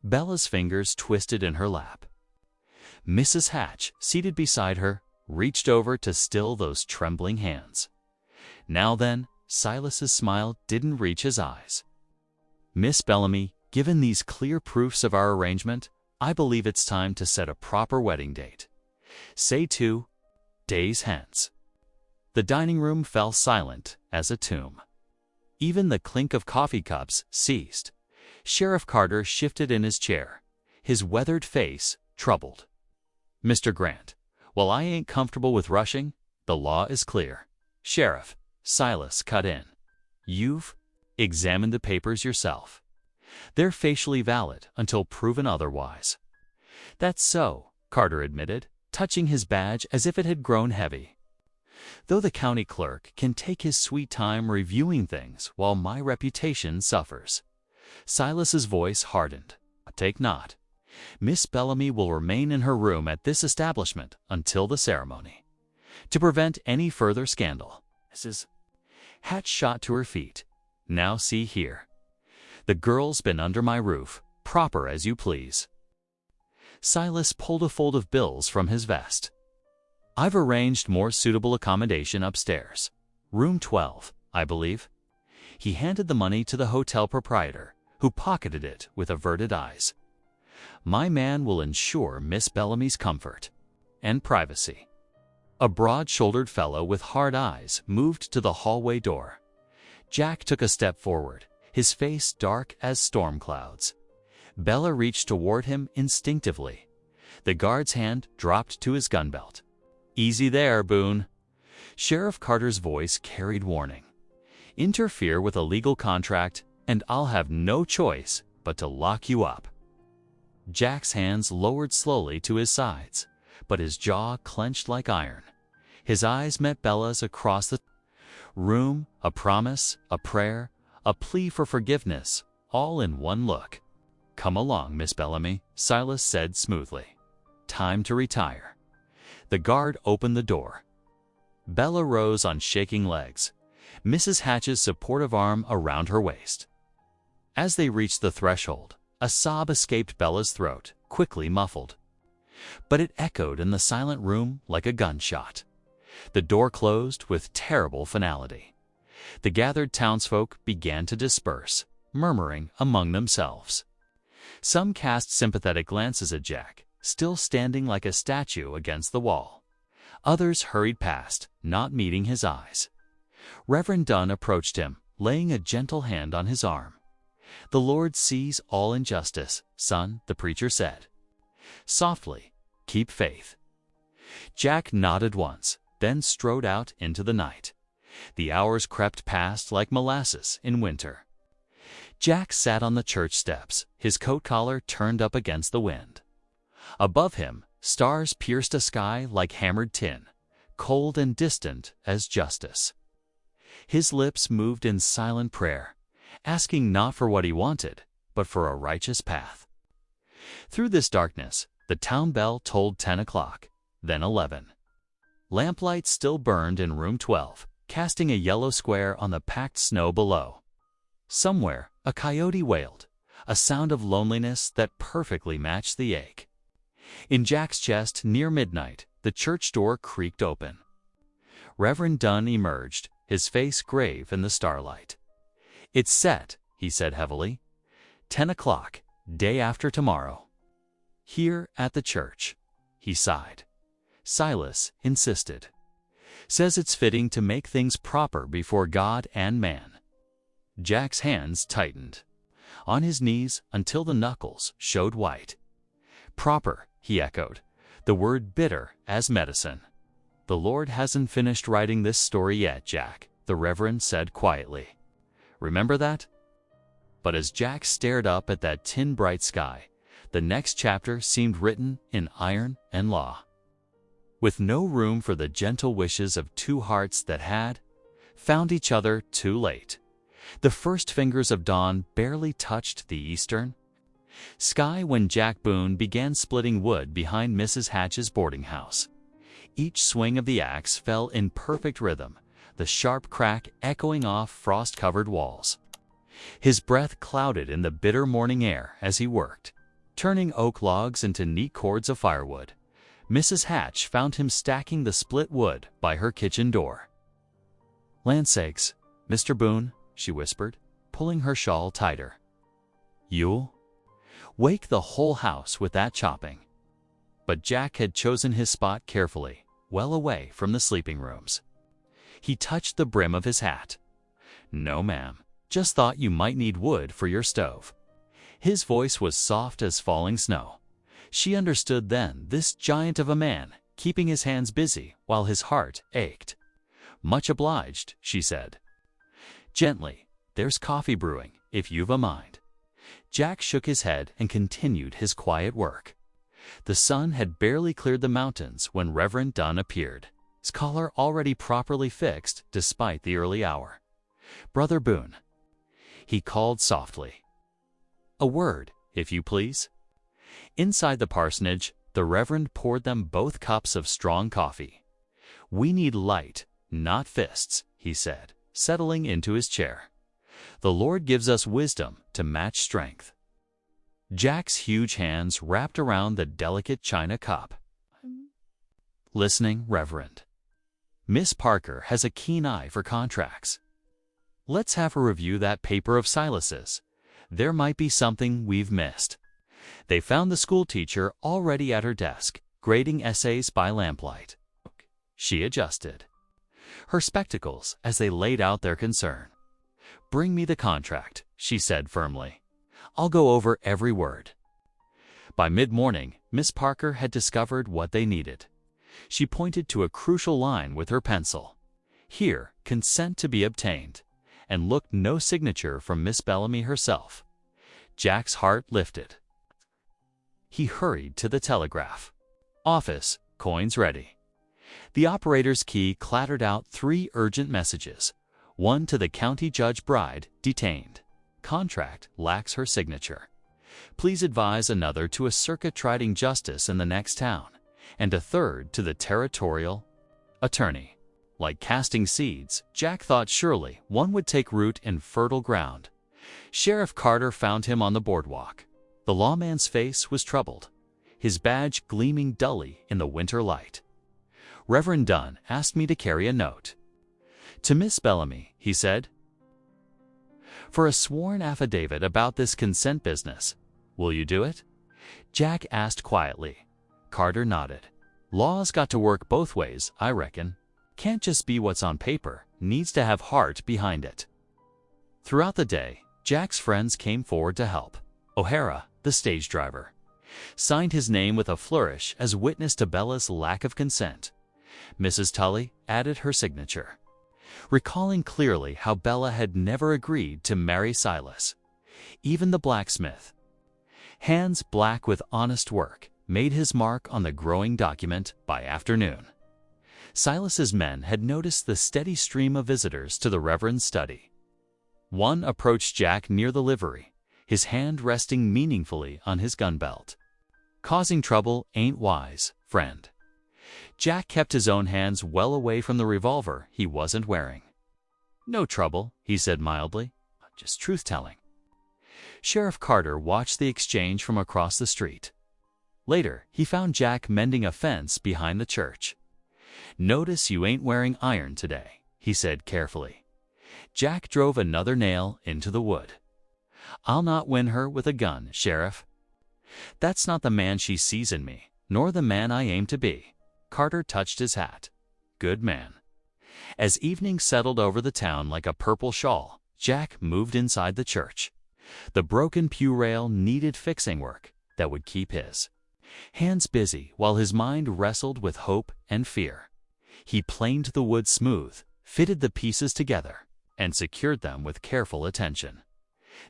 Bella's fingers twisted in her lap. Mrs. Hatch, seated beside her, reached over to still those trembling hands. Now then, Silas's smile didn't reach his eyes. Miss Bellamy, given these clear proofs of our arrangement, I believe it's time to set a proper wedding date. Say 2 days hence. The dining room fell silent as a tomb. Even the clink of coffee cups ceased. Sheriff Carter shifted in his chair, his weathered face troubled. Mr. Grant, while I ain't comfortable with rushing, the law is clear. Sheriff, Silas cut in. You've examined the papers yourself. They're facially valid until proven otherwise. That's so, Carter admitted, touching his badge as if it had grown heavy. Though the county clerk can take his sweet time reviewing things while my reputation suffers. Silas's voice hardened. Take not. Miss Bellamy will remain in her room at this establishment until the ceremony. To prevent any further scandal. Mrs. Hatch shot to her feet. Now see here. The girl's been under my roof, proper as you please. Silas pulled a fold of bills from his vest. I've arranged more suitable accommodation upstairs. Room 12, I believe. He handed the money to the hotel proprietor, who pocketed it with averted eyes. My man will ensure Miss Bellamy's comfort and privacy. A broad-shouldered fellow with hard eyes moved to the hallway door. Jack took a step forward, his face dark as storm clouds. Bella reached toward him instinctively. The guard's hand dropped to his gun belt. Easy there, Boone. Sheriff Carter's voice carried warning. Interfere with a legal contract, and I'll have no choice but to lock you up. Jack's hands lowered slowly to his sides, but his jaw clenched like iron. His eyes met Bella's across the room, a promise, a prayer, a plea for forgiveness, all in one look. Come along, Miss Bellamy, Silas said smoothly. Time to retire. The guard opened the door. Bella rose on shaking legs, Mrs. Hatch's supportive arm around her waist. As they reached the threshold, a sob escaped Bella's throat, quickly muffled. But it echoed in the silent room like a gunshot. The door closed with terrible finality. The gathered townsfolk began to disperse, murmuring among themselves. Some cast sympathetic glances at Jack, still standing like a statue against the wall. Others hurried past, not meeting his eyes. Reverend Dunn approached him, laying a gentle hand on his arm. The Lord sees all injustice, son, the preacher said. Softly, keep faith. Jack nodded once, then strode out into the night. The hours crept past like molasses in winter. Jack sat on the church steps, his coat collar turned up against the wind. Above him, stars pierced a sky like hammered tin, cold and distant as justice. His lips moved in silent prayer, asking not for what he wanted, but for a righteous path. Through this darkness, the town bell tolled 10 o'clock, then 11. Lamplight still burned in room 12, casting a yellow square on the packed snow below. Somewhere, a coyote wailed, a sound of loneliness that perfectly matched the ache. In Jack's chest, near midnight, the church door creaked open. Reverend Dunn emerged, his face grave in the starlight. It's set, he said heavily. 10 o'clock, day after tomorrow. Here at the church, he sighed. Silas insisted. Says it's fitting to make things proper before God and man. Jack's hands tightened, on his knees until the knuckles showed white. Proper, he echoed, the word bitter as medicine. The Lord hasn't finished writing this story yet, Jack, the Reverend said quietly. Remember that? But as Jack stared up at that tin-bright sky, the next chapter seemed written in iron and law. With no room for the gentle wishes of two hearts that had found each other too late. The first fingers of dawn barely touched the eastern sky when Jack Boone began splitting wood behind Mrs. Hatch's boarding house. Each swing of the axe fell in perfect rhythm, the sharp crack echoing off frost-covered walls. His breath clouded in the bitter morning air as he worked, turning oak logs into neat cords of firewood. Mrs. Hatch found him stacking the split wood by her kitchen door. "Land sakes, Mr. Boone," she whispered, pulling her shawl tighter. "You'll wake the whole house with that chopping." But Jack had chosen his spot carefully, well away from the sleeping rooms. He touched the brim of his hat. "No, ma'am. Just thought you might need wood for your stove." His voice was soft as falling snow. She understood then, this giant of a man, keeping his hands busy while his heart ached. "Much obliged," she said. "Gently, there's coffee brewing, if you've a mind." Jack shook his head and continued his quiet work. The sun had barely cleared the mountains when Reverend Dunn appeared, his collar already properly fixed despite the early hour. "Brother Boone," he called softly. "A word, if you please." Inside the parsonage, the Reverend poured them both cups of strong coffee. "We need light, not fists," he said, settling into his chair. "The Lord gives us wisdom to match strength." Jack's huge hands wrapped around the delicate china cup. "Listening, Reverend. Miss Parker has a keen eye for contracts. Let's have her review that paper of Silas's. There might be something we've missed." They found the schoolteacher already at her desk, grading essays by lamplight. She adjusted her spectacles as they laid out their concern. "Bring me the contract," she said firmly. "I'll go over every word." By mid-morning, Miss Parker had discovered what they needed. She pointed to a crucial line with her pencil. Here, consent to be obtained, and looked no signature from Miss Bellamy herself. Jack's heart lifted. He hurried to the telegraph office, coins ready. The operator's key clattered out 3 urgent messages, one to the county judge bride, detained. Contract lacks her signature. Please advise another to a circuit-riding justice in the next town, and a third to the territorial attorney. Like casting seeds, Jack thought surely one would take root in fertile ground. Sheriff Carter found him on the boardwalk. The lawman's face was troubled, his badge gleaming dully in the winter light. "Reverend Dunn asked me to carry a note to Miss Bellamy," he said, "for a sworn affidavit about this consent business. Will you do it?" Jack asked quietly. Carter nodded. "Law's got to work both ways, I reckon. Can't just be what's on paper, needs to have heart behind it." Throughout the day, Jack's friends came forward to help. O'Hara, the stage driver, signed his name with a flourish as witness to Bella's lack of consent. Mrs. Tully added her signature, recalling clearly how Bella had never agreed to marry Silas. Even the blacksmith, hands black with honest work, made his mark on the growing document by afternoon. Silas's men had noticed the steady stream of visitors to the Reverend's study. One approached Jack near the livery, his hand resting meaningfully on his gun belt. "Causing trouble ain't wise, friend." Jack kept his own hands well away from the revolver he wasn't wearing. "No trouble," he said mildly. "Just truth-telling." Sheriff Carter watched the exchange from across the street. Later, he found Jack mending a fence behind the church. "Notice you ain't wearing iron today," he said carefully. Jack drove another nail into the wood. "I'll not win her with a gun, Sheriff. That's not the man she sees in me, nor the man I aim to be." Carter touched his hat. "Good man." As evening settled over the town like a purple shawl, Jack moved inside the church. The broken pew rail needed fixing work that would keep his hands busy while his mind wrestled with hope and fear. He planed the wood smooth, fitted the pieces together, and secured them with careful attention.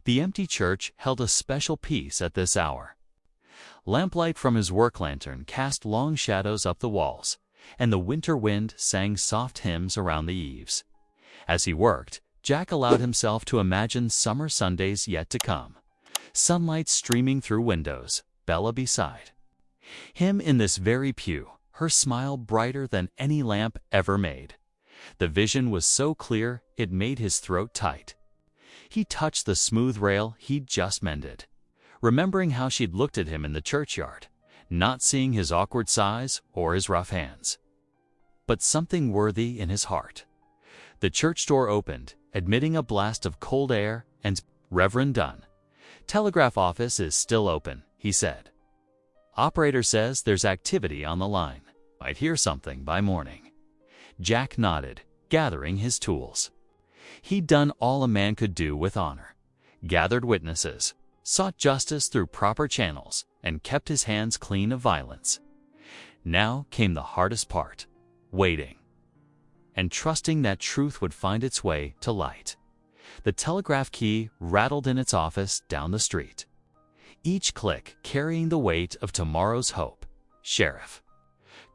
The empty church held a special peace at this hour. Lamplight from his work lantern cast long shadows up the walls, and the winter wind sang soft hymns around the eaves. As he worked, Jack allowed himself to imagine summer Sundays yet to come. Sunlight streaming through windows, Bella beside him in this very pew, her smile brighter than any lamp ever made. The vision was so clear it made his throat tight. He touched the smooth rail he'd just mended, remembering how she'd looked at him in the churchyard, not seeing his awkward sighs or his rough hands, but something worthy in his heart. The church door opened, admitting a blast of cold air, and Reverend Dunn. "Telegraph office is still open," he said. "Operator says there's activity on the line. Might hear something by morning." Jack nodded, gathering his tools. He'd done all a man could do with honor. Gathered witnesses, sought justice through proper channels, and kept his hands clean of violence. Now came the hardest part, waiting, and trusting that truth would find its way to light. The telegraph key rattled in its office down the street, each click carrying the weight of tomorrow's hope. Sheriff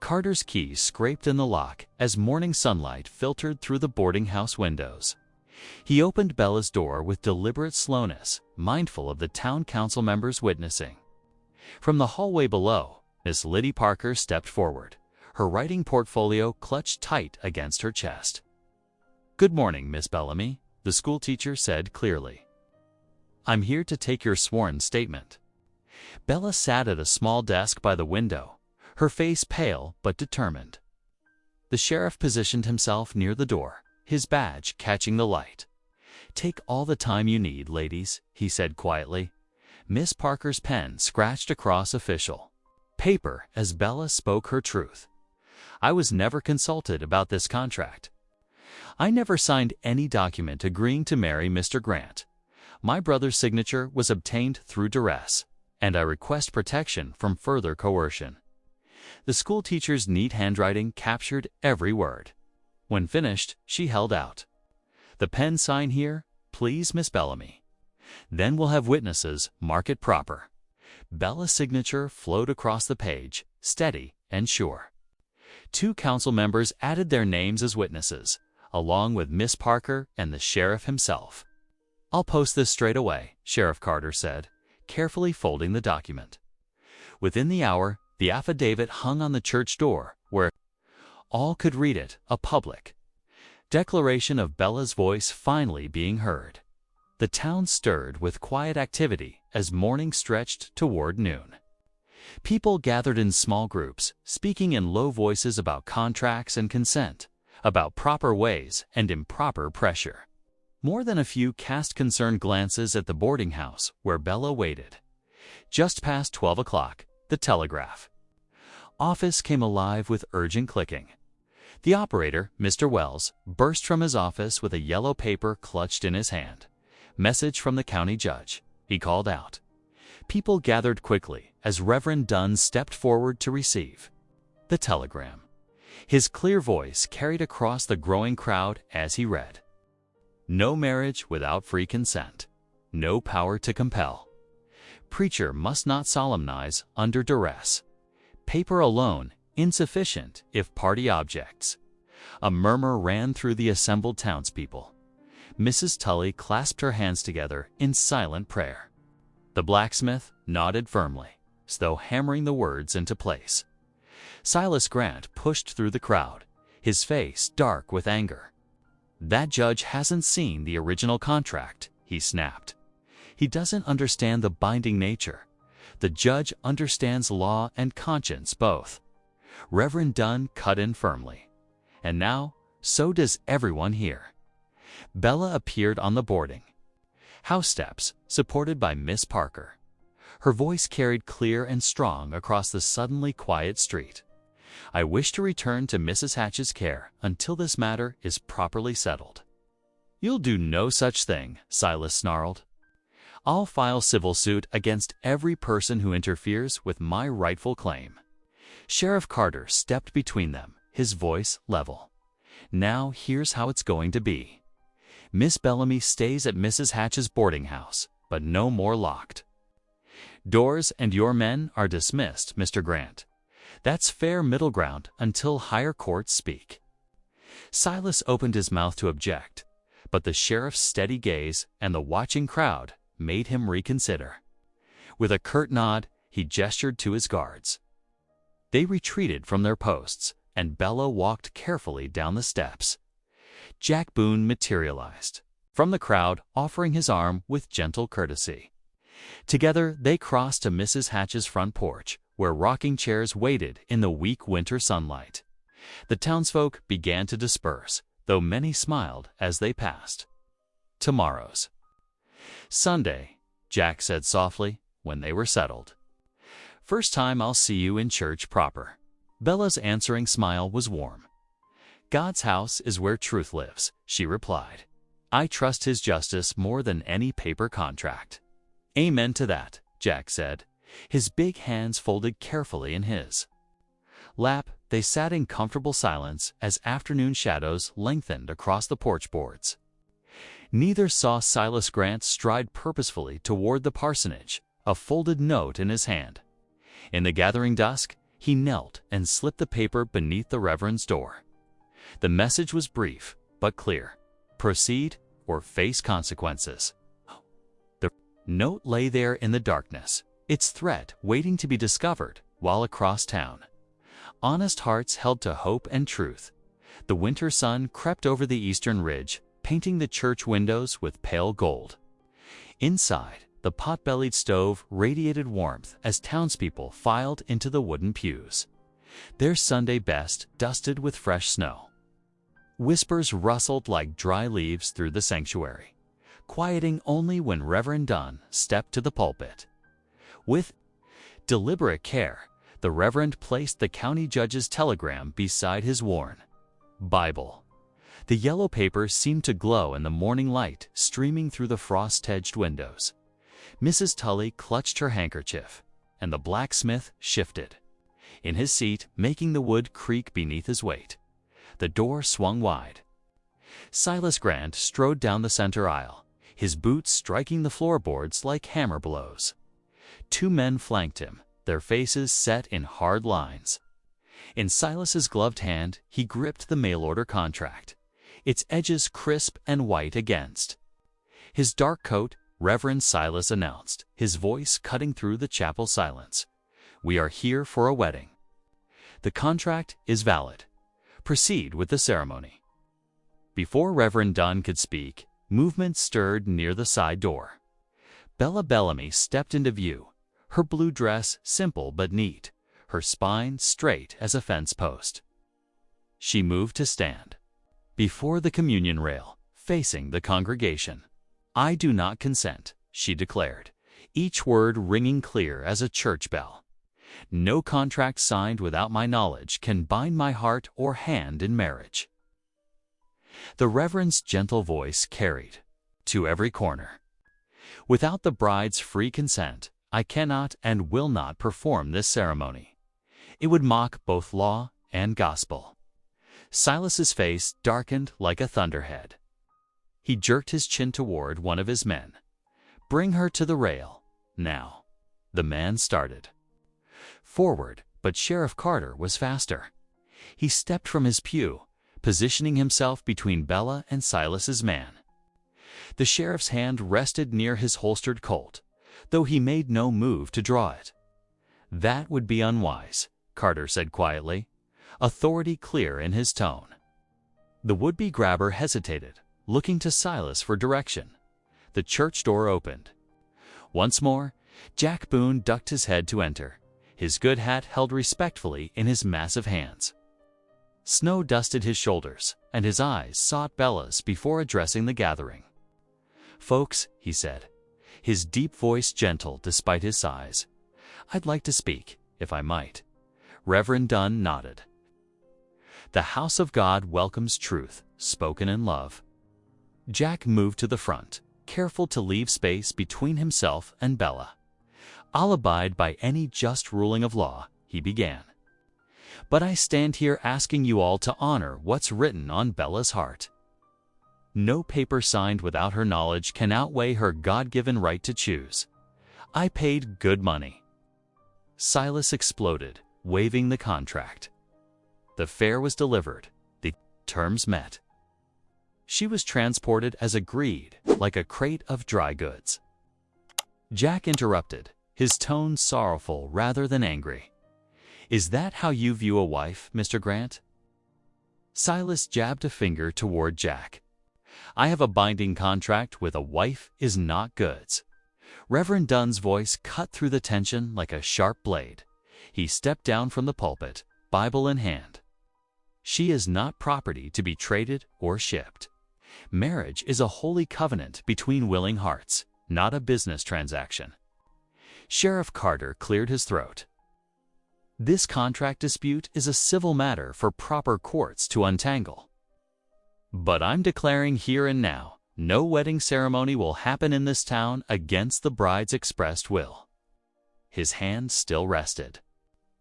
Carter's key scraped in the lock as morning sunlight filtered through the boarding house windows. He opened Bella's door with deliberate slowness, mindful of the town council members witnessing. From the hallway below, Miss Liddy Parker stepped forward, her writing portfolio clutched tight against her chest. "Good morning, Miss Bellamy," the schoolteacher said clearly. "I'm here to take your sworn statement." Bella sat at a small desk by the window, her face pale but determined. The sheriff positioned himself near the door, his badge catching the light. "Take all the time you need, ladies," he said quietly. Miss Parker's pen scratched across official paper as Bella spoke her truth. "I was never consulted about this contract. I never signed any document agreeing to marry Mr. Grant. My brother's signature was obtained through duress, and I request protection from further coercion." The schoolteacher's neat handwriting captured every word. When finished, she held out. "The pen sign here, please, Miss Bellamy. Then we'll have witnesses mark it proper." Bella's signature flowed across the page, steady and sure. 2 council members added their names as witnesses, along with Miss Parker and the sheriff himself. "I'll post this straight away," Sheriff Carter said, carefully folding the document. Within the hour, the affidavit hung on the church door, where all could read it, a public declaration of Bella's voice finally being heard. The town stirred with quiet activity as morning stretched toward noon. People gathered in small groups, speaking in low voices about contracts and consent, about proper ways and improper pressure. More than a few cast concerned glances at the boarding house where Bella waited. Just past 12 o'clock, the telegraph office came alive with urgent clicking. The operator, Mr. Wells, burst from his office with a yellow paper clutched in his hand. "Message from the county judge," he called out. People gathered quickly as Reverend Dunn stepped forward to receive the telegram. His clear voice carried across the growing crowd as he read. "No marriage without free consent. No power to compel. Preacher must not solemnize under duress. Paper alone insufficient if party objects." A murmur ran through the assembled townspeople. Mrs. Tully clasped her hands together in silent prayer. The blacksmith nodded firmly, as though hammering the words into place. Silas Grant pushed through the crowd, his face dark with anger. "That judge hasn't seen the original contract," he snapped. "He doesn't understand the binding nature. The judge understands law and conscience both." Reverend Dunn cut in firmly. "And now, so does everyone here." Bella appeared on the boarding house steps, supported by Miss Parker. Her voice carried clear and strong across the suddenly quiet street. "I wish to return to Mrs. Hatch's care until this matter is properly settled." "You'll do no such thing," Silas snarled. "I'll file civil suit against every person who interferes with my rightful claim." Sheriff Carter stepped between them, his voice level. "Now here's how it's going to be. Miss Bellamy stays at Mrs. Hatch's boarding house, but no more locked doors, and your men are dismissed, Mr. Grant. That's fair middle ground until higher courts speak." Silas opened his mouth to object, But the sheriff's steady gaze and the watching crowd made him reconsider. With a curt nod, he gestured to his guards. They retreated from their posts, and Bella walked carefully down the steps. Jack Boone materialized from the crowd, offering his arm with gentle courtesy. Together, they crossed to Mrs. Hatch's front porch, where rocking chairs waited in the weak winter sunlight. The townsfolk began to disperse, though many smiled as they passed. Tomorrow's Sunday, Jack said softly when they were settled. First time I'll see you in church proper. Bella's answering smile was warm. God's house is where truth lives, she replied. I trust his justice more than any paper contract. Amen to that, Jack said, his big hands folded carefully in his lap. They sat in comfortable silence as afternoon shadows lengthened across the porch boards. Neither saw Silas Grant stride purposefully toward the parsonage, a folded note in his hand. In the gathering dusk, he knelt and slipped the paper beneath the Reverend's door. The message was brief but clear. Proceed or face consequences. The note lay there in the darkness, its threat waiting to be discovered, while across town, honest hearts held to hope and truth. The winter sun crept over the eastern ridge, painting the church windows with pale gold. Inside, the pot-bellied stove radiated warmth as townspeople filed into the wooden pews, their Sunday best dusted with fresh snow. Whispers rustled like dry leaves through the sanctuary, quieting only when Reverend Dunn stepped to the pulpit. With deliberate care, the Reverend placed the county judge's telegram beside his worn Bible. The yellow paper seemed to glow in the morning light streaming through the frost-edged windows. Mrs. Tully clutched her handkerchief, and the blacksmith shifted in his seat, making the wood creak beneath his weight. The door swung wide. Silas Grant strode down the center aisle, his boots striking the floorboards like hammer blows. Two men flanked him, their faces set in hard lines. In Silas's gloved hand, he gripped the mail-order contract, its edges crisp and white against his dark coat. Reverend Silas announced, his voice cutting through the chapel silence. We are here for a wedding. The contract is valid. Proceed with the ceremony. Before Reverend Dunn could speak, movement stirred near the side door. Bella Bellamy stepped into view, her blue dress simple but neat, her spine straight as a fence post. She moved to stand before the communion rail, facing the congregation. I do not consent, she declared, each word ringing clear as a church bell. No contract signed without my knowledge can bind my heart or hand in marriage. The Reverend's gentle voice carried to every corner. Without the bride's free consent, I cannot and will not perform this ceremony. It would mock both law and gospel. Silas's face darkened like a thunderhead. He jerked his chin toward one of his men. Bring her to the rail, now. The man started forward, but Sheriff Carter was faster. He stepped from his pew, positioning himself between Bella and Silas's man. The sheriff's hand rested near his holstered Colt, though he made no move to draw it. That would be unwise, Carter said quietly, authority clear in his tone. The would-be grabber hesitated, looking to Silas for direction. The church door opened. Once more, Jack Boone ducked his head to enter, his good hat held respectfully in his massive hands. Snow dusted his shoulders, and his eyes sought Bella's before addressing the gathering. Folks, he said, his deep voice gentle despite his size, I'd like to speak, if I might. Reverend Dunn nodded. The house of God welcomes truth, spoken in love. Jack moved to the front, careful to leave space between himself and Bella. I'll abide by any just ruling of law, he began. But I stand here asking you all to honor what's written on Bella's heart. No paper signed without her knowledge can outweigh her God-given right to choose. I paid good money. Silas exploded, waving the contract. The fare was delivered, the terms met. She was transported as agreed, like a crate of dry goods. Jack interrupted, his tone sorrowful rather than angry. "Is that how you view a wife, Mr. Grant?" Silas jabbed a finger toward Jack. "I have a binding contract with a wife is not goods." Reverend Dunn's voice cut through the tension like a sharp blade. He stepped down from the pulpit, Bible in hand. "She is not property to be traded or shipped. Marriage is a holy covenant between willing hearts, not a business transaction." Sheriff Carter cleared his throat. "This contract dispute is a civil matter for proper courts to untangle. But I'm declaring here and now, no wedding ceremony will happen in this town against the bride's expressed will." His hand still rested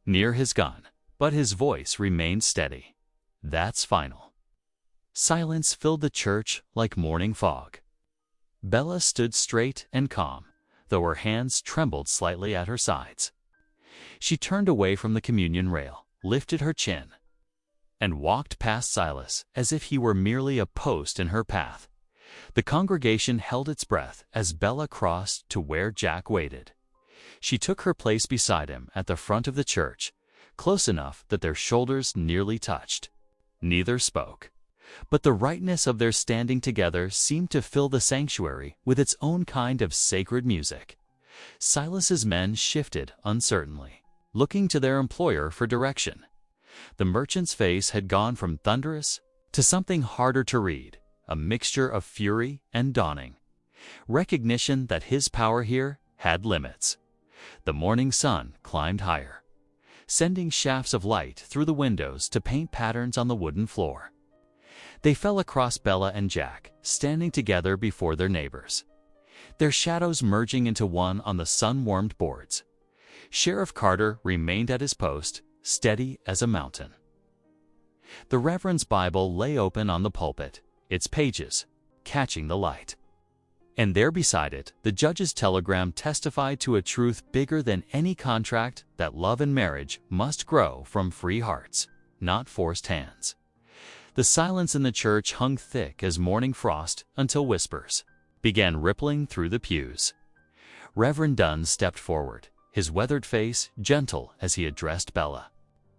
near his gun, but his voice remained steady. "That's final." Silence filled the church like morning fog. Bella stood straight and calm, though her hands trembled slightly at her sides. She turned away from the communion rail, lifted her chin, and walked past Silas as if he were merely a post in her path. The congregation held its breath as Bella crossed to where Jack waited. She took her place beside him at the front of the church, close enough that their shoulders nearly touched. Neither spoke, but the rightness of their standing together seemed to fill the sanctuary with its own kind of sacred music. Silas's men shifted uncertainly, looking to their employer for direction. The merchant's face had gone from thunderous to something harder to read, a mixture of fury and dawning. Recognition that his power here had limits. The morning sun climbed higher, sending shafts of light through the windows to paint patterns on the wooden floor. They fell across Bella and Jack, standing together before their neighbors, their shadows merging into one on the sun-warmed boards. Sheriff Carter remained at his post, steady as a mountain. The Reverend's Bible lay open on the pulpit, its pages catching the light. And there beside it, the judge's telegram testified to a truth bigger than any contract, that love and marriage must grow from free hearts, not forced hands. The silence in the church hung thick as morning frost until whispers began rippling through the pews. Reverend Dunn stepped forward, his weathered face gentle as he addressed Bella.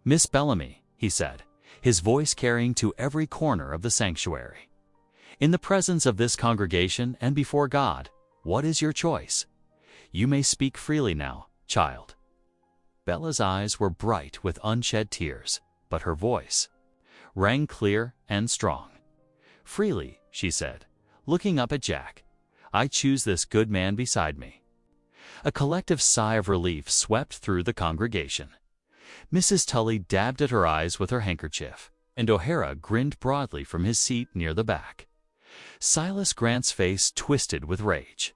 "Miss Bellamy," he said, his voice carrying to every corner of the sanctuary. "In the presence of this congregation and before God, what is your choice? You may speak freely now, child." Bella's eyes were bright with unshed tears, but her voice rang clear and strong. "Freely," she said, looking up at Jack. "I choose this good man beside me." A collective sigh of relief swept through the congregation. Mrs. Tully dabbed at her eyes with her handkerchief, and O'Hara grinned broadly from his seat near the back. Silas Grant's face twisted with rage.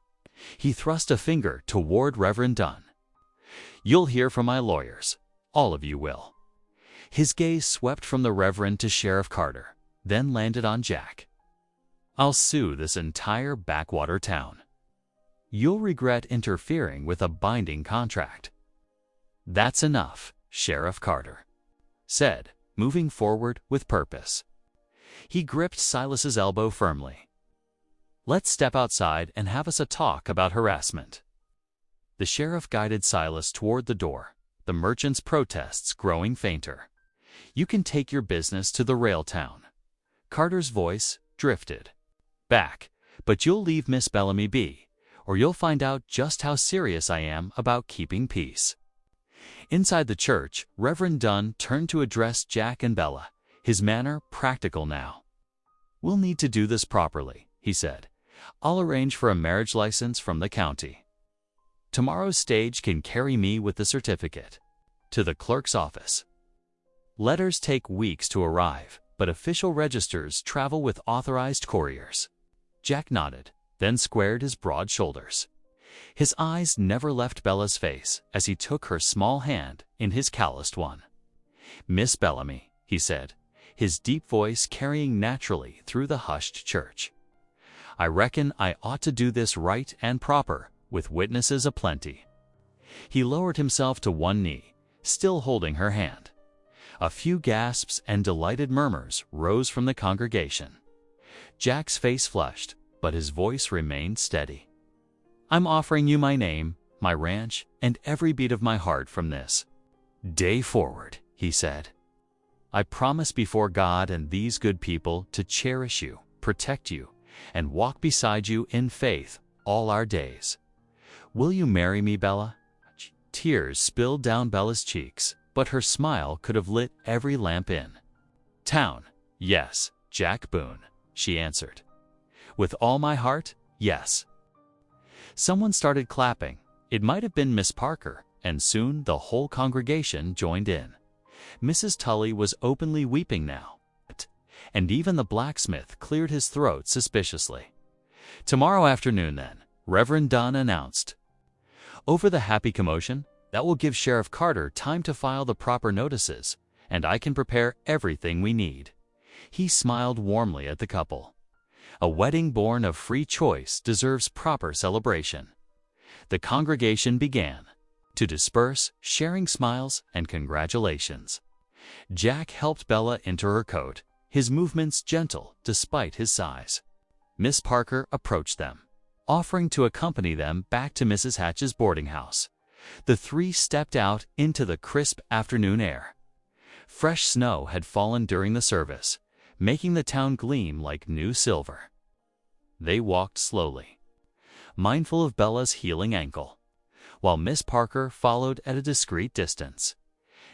He thrust a finger toward Reverend Dunn. "You'll hear from my lawyers. All of you will." His gaze swept from the Reverend to Sheriff Carter, then landed on Jack. "I'll sue this entire backwater town. You'll regret interfering with a binding contract." "That's enough," Sheriff Carter said, moving forward with purpose. He gripped Silas's elbow firmly. "Let's step outside and have us a talk about harassment." The sheriff guided Silas toward the door, the merchant's protests growing fainter. "You can take your business to the rail town." Carter's voice drifted back, "but you'll leave Miss Bellamy be, or you'll find out just how serious I am about keeping peace." Inside the church, Reverend Dunn turned to address Jack and Bella, his manner practical now. "We'll need to do this properly," he said. "I'll arrange for a marriage license from the county. Tomorrow's stage can carry me with the certificate to the clerk's office. Letters take weeks to arrive, but official registers travel with authorized couriers." Jack nodded, then squared his broad shoulders. His eyes never left Bella's face as he took her small hand in his calloused one. "Miss Bellamy," he said, his deep voice carrying naturally through the hushed church, "I reckon I ought to do this right and proper, with witnesses aplenty." He lowered himself to one knee, still holding her hand. A few gasps and delighted murmurs rose from the congregation. Jack's face flushed, but his voice remained steady. "I'm offering you my name, my ranch, and every beat of my heart from this day forward," he said. "I promise before God and these good people to cherish you, protect you, and walk beside you in faith all our days. Will you marry me, Bella?" Tears spilled down Bella's cheeks, but her smile could have lit every lamp in town. "Yes, Jack Boone," she answered. "With all my heart, yes." Someone started clapping. It might have been Miss Parker, and soon the whole congregation joined in. Mrs. Tully was openly weeping now, and even the blacksmith cleared his throat suspiciously. "Tomorrow afternoon, then," Reverend Dunn announced. Over the happy commotion, "that will give Sheriff Carter time to file the proper notices, and I can prepare everything we need." He smiled warmly at the couple. A wedding born of free choice deserves proper celebration. The congregation began to disperse, sharing smiles and congratulations. Jack helped Bella into her coat, his movements gentle despite his size. Miss Parker approached them, offering to accompany them back to Mrs. Hatch's boarding house. The three stepped out into the crisp afternoon air. Fresh snow had fallen during the service, making the town gleam like new silver. They walked slowly, mindful of Bella's healing ankle, while Miss Parker followed at a discreet distance.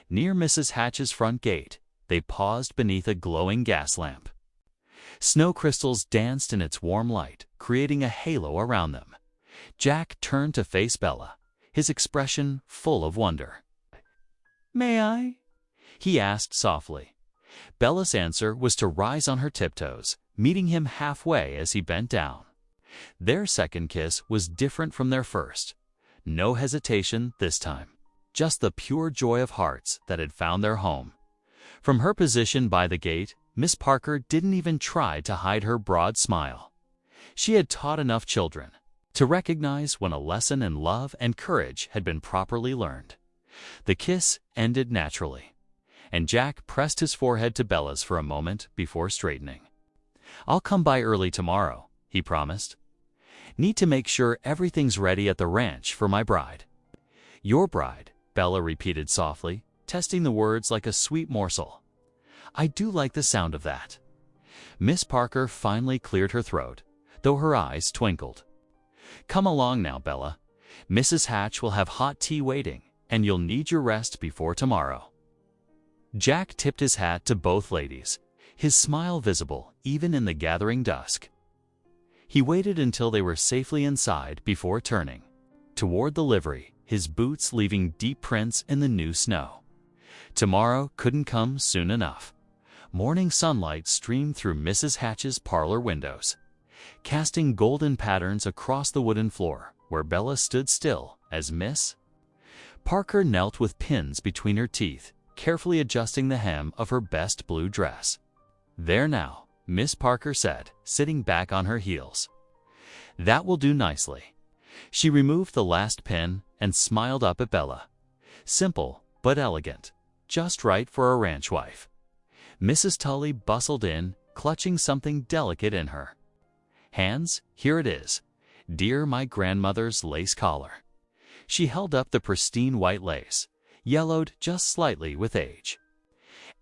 Near Mrs. Hatch's front gate, they paused beneath a glowing gas lamp. Snow crystals danced in its warm light, creating a halo around them. Jack turned to face Bella, his expression full of wonder. "May I?" he asked softly. Bella's answer was to rise on her tiptoes, meeting him halfway as he bent down. Their second kiss was different from their first. No hesitation this time, just the pure joy of hearts that had found their home. From her position by the gate, Miss Parker didn't even try to hide her broad smile. She had taught enough children to recognize when a lesson in love and courage had been properly learned. The kiss ended naturally, and Jack pressed his forehead to Bella's for a moment before straightening. "I'll come by early tomorrow," he promised. "Need to make sure everything's ready at the ranch for my bride." "Your bride," Bella repeated softly, testing the words like a sweet morsel. "I do like the sound of that." Miss Parker finally cleared her throat, though her eyes twinkled. "Come along now, Bella. Mrs. Hatch will have hot tea waiting, and you'll need your rest before tomorrow." Jack tipped his hat to both ladies, his smile visible even in the gathering dusk. He waited until they were safely inside before turning toward the livery, his boots leaving deep prints in the new snow. Tomorrow couldn't come soon enough. Morning sunlight streamed through Mrs. Hatch's parlor windows, casting golden patterns across the wooden floor where Bella stood still as Miss Parker knelt with pins between her teeth, carefully adjusting the hem of her best blue dress. "There now," Miss Parker said, sitting back on her heels. "That will do nicely." She removed the last pin and smiled up at Bella. Simple but elegant, just right for a ranch wife. Mrs. Tully bustled in, clutching something delicate in her hands. "Here it is, dear, my grandmother's lace collar." She held up the pristine white lace, yellowed just slightly with age.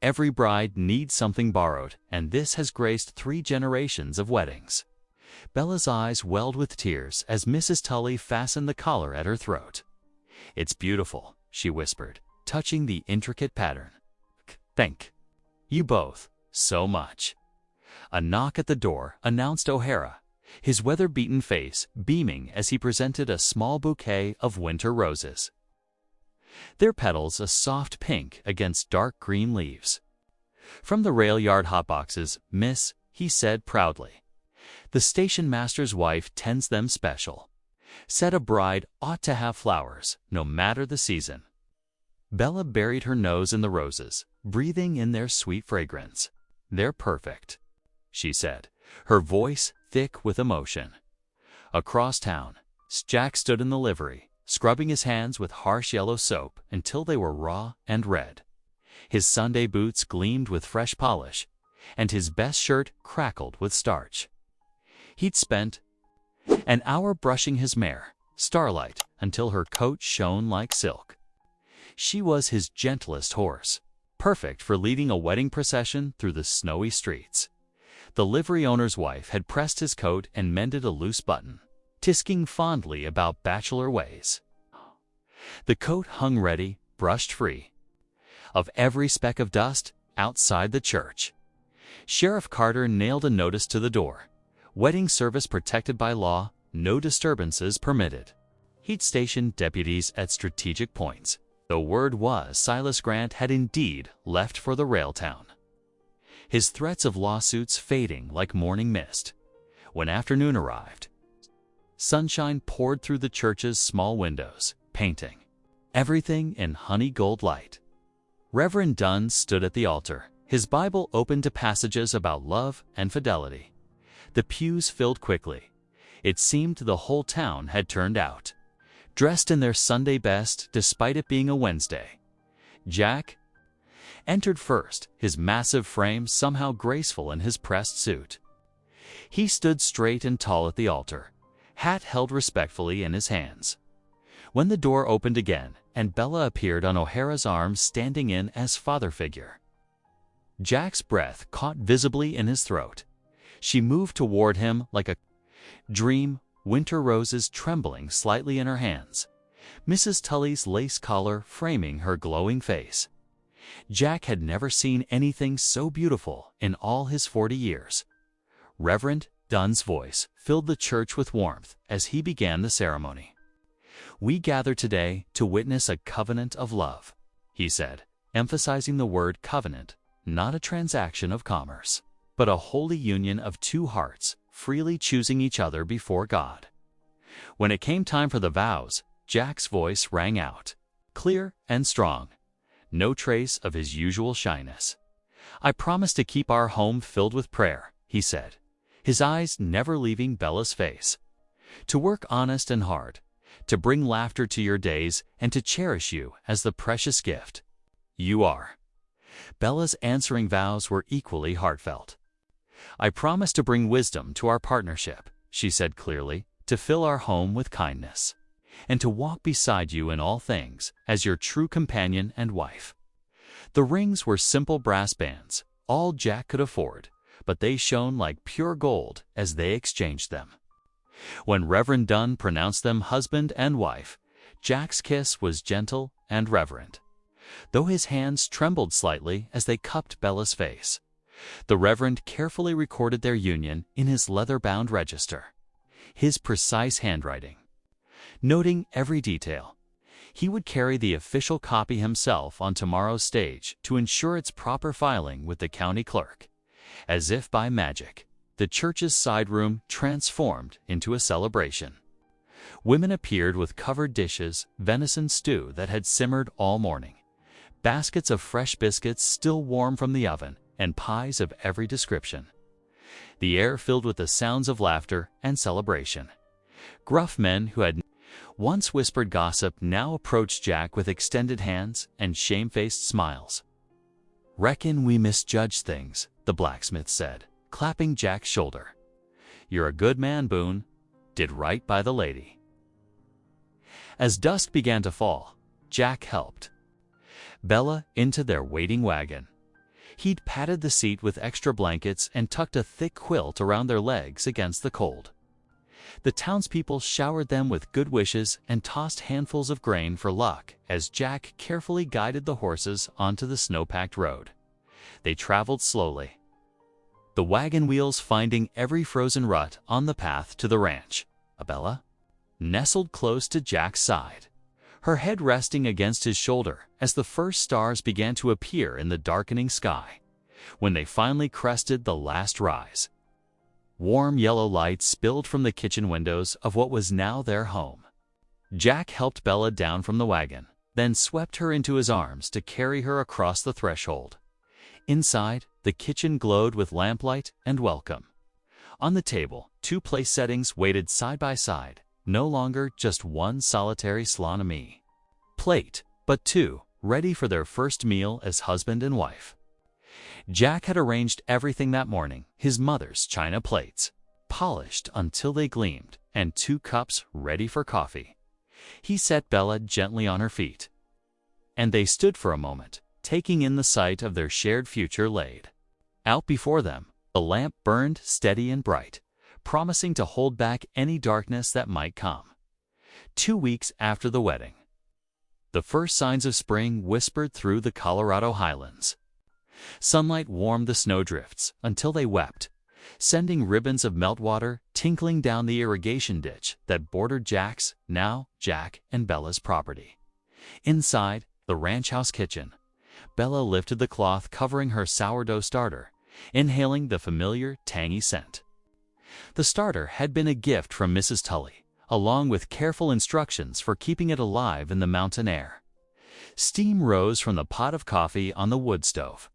Every bride needs something borrowed, and this has graced 3 generations of weddings. Bella's eyes welled with tears as Mrs. Tully fastened the collar at her throat. "It's beautiful," she whispered, touching the intricate pattern. "Thank you both so much." A knock at the door announced O'Hara, his weather-beaten face beaming as he presented a small bouquet of winter roses, their petals a soft pink against dark green leaves. "From the rail yard hotboxes, miss," he said proudly. "The station master's wife tends them special. Said a bride ought to have flowers, no matter the season." Bella buried her nose in the roses, breathing in their sweet fragrance. "They're perfect," she said, her voice thick with emotion. Across town, Jack stood in the livery, scrubbing his hands with harsh yellow soap until they were raw and red. His Sunday boots gleamed with fresh polish, and his best shirt crackled with starch. He'd spent an hour brushing his mare, Starlight, until her coat shone like silk. She was his gentlest horse, perfect for leading a wedding procession through the snowy streets. The livery owner's wife had pressed his coat and mended a loose button, tisking fondly about bachelor ways. The coat hung ready, brushed free of every speck of dust outside the church. Sheriff Carter nailed a notice to the door. Wedding service protected by law, no disturbances permitted. He'd stationed deputies at strategic points. The word was Silas Grant had indeed left for the rail town, his threats of lawsuits fading like morning mist. When afternoon arrived, sunshine poured through the church's small windows, painting everything in honey gold light. Reverend Dunn stood at the altar, his Bible open to passages about love and fidelity. The pews filled quickly. It seemed the whole town had turned out, dressed in their Sunday best despite it being a Wednesday. Jack entered first, his massive frame somehow graceful in his pressed suit. He stood straight and tall at the altar, hat held respectfully in his hands. When the door opened again and Bella appeared on O'Hara's arm standing in as father figure, Jack's breath caught visibly in his throat. She moved toward him like a dream, winter roses trembling slightly in her hands, Mrs. Tully's lace collar framing her glowing face. Jack had never seen anything so beautiful in all his 40 years. Reverend Dunn's voice filled the church with warmth as he began the ceremony. "We gather today to witness a covenant of love," he said, emphasizing the word covenant, not a transaction of commerce, but a holy union of two hearts, freely choosing each other before God. When it came time for the vows, Jack's voice rang out, clear and strong, no trace of his usual shyness. "I promise to keep our home filled with prayer," he said, his eyes never leaving Bella's face. "To work honest and hard, to bring laughter to your days, and to cherish you as the precious gift you are." Bella's answering vows were equally heartfelt. "I promise to bring wisdom to our partnership," she said clearly, "to fill our home with kindness, and to walk beside you in all things as your true companion and wife." The rings were simple brass bands, all Jack could afford, but they shone like pure gold as they exchanged them. When Reverend Dunn pronounced them husband and wife, Jack's kiss was gentle and reverent, though his hands trembled slightly as they cupped Bella's face. The Reverend carefully recorded their union in his leather-bound register, his precise handwriting, noting every detail. He would carry the official copy himself on tomorrow's stage to ensure its proper filing with the county clerk. As if by magic, the church's side room transformed into a celebration. Women appeared with covered dishes, venison stew that had simmered all morning, baskets of fresh biscuits still warm from the oven, and pies of every description. The air filled with the sounds of laughter and celebration. Gruff men who had once whispered gossip now approached Jack with extended hands and shamefaced smiles. "Reckon we misjudged things," the blacksmith said, clapping Jack's shoulder. "You're a good man, Boone. Did right by the lady." As dusk began to fall, Jack helped Bella into their waiting wagon. He'd padded the seat with extra blankets and tucked a thick quilt around their legs against the cold. The townspeople showered them with good wishes and tossed handfuls of grain for luck as Jack carefully guided the horses onto the snow-packed road. They traveled slowly, the wagon wheels finding every frozen rut on the path to the ranch. Bella nestled close to Jack's side, her head resting against his shoulder as the first stars began to appear in the darkening sky. When they finally crested the last rise, warm yellow light spilled from the kitchen windows of what was now their home. Jack helped Bella down from the wagon, then swept her into his arms to carry her across the threshold. Inside, the kitchen glowed with lamplight and welcome. On the table, two place settings waited side by side, no longer just one solitary plate, but two, ready for their first meal as husband and wife. Jack had arranged everything that morning: his mother's china plates, polished until they gleamed, and 2 cups ready for coffee. He set Bella gently on her feet, and they stood for a moment, taking in the sight of their shared future laid out before them. The lamp burned steady and bright, promising to hold back any darkness that might come. 2 weeks after the wedding, the first signs of spring whispered through the Colorado highlands. Sunlight warmed the snowdrifts until they wept, sending ribbons of meltwater tinkling down the irrigation ditch that bordered Jack and Bella's property. Inside the ranch house kitchen, Bella lifted the cloth covering her sourdough starter, inhaling the familiar tangy scent. The starter had been a gift from Mrs. Tully, along with careful instructions for keeping it alive in the mountain air. Steam rose from the pot of coffee on the wood stove,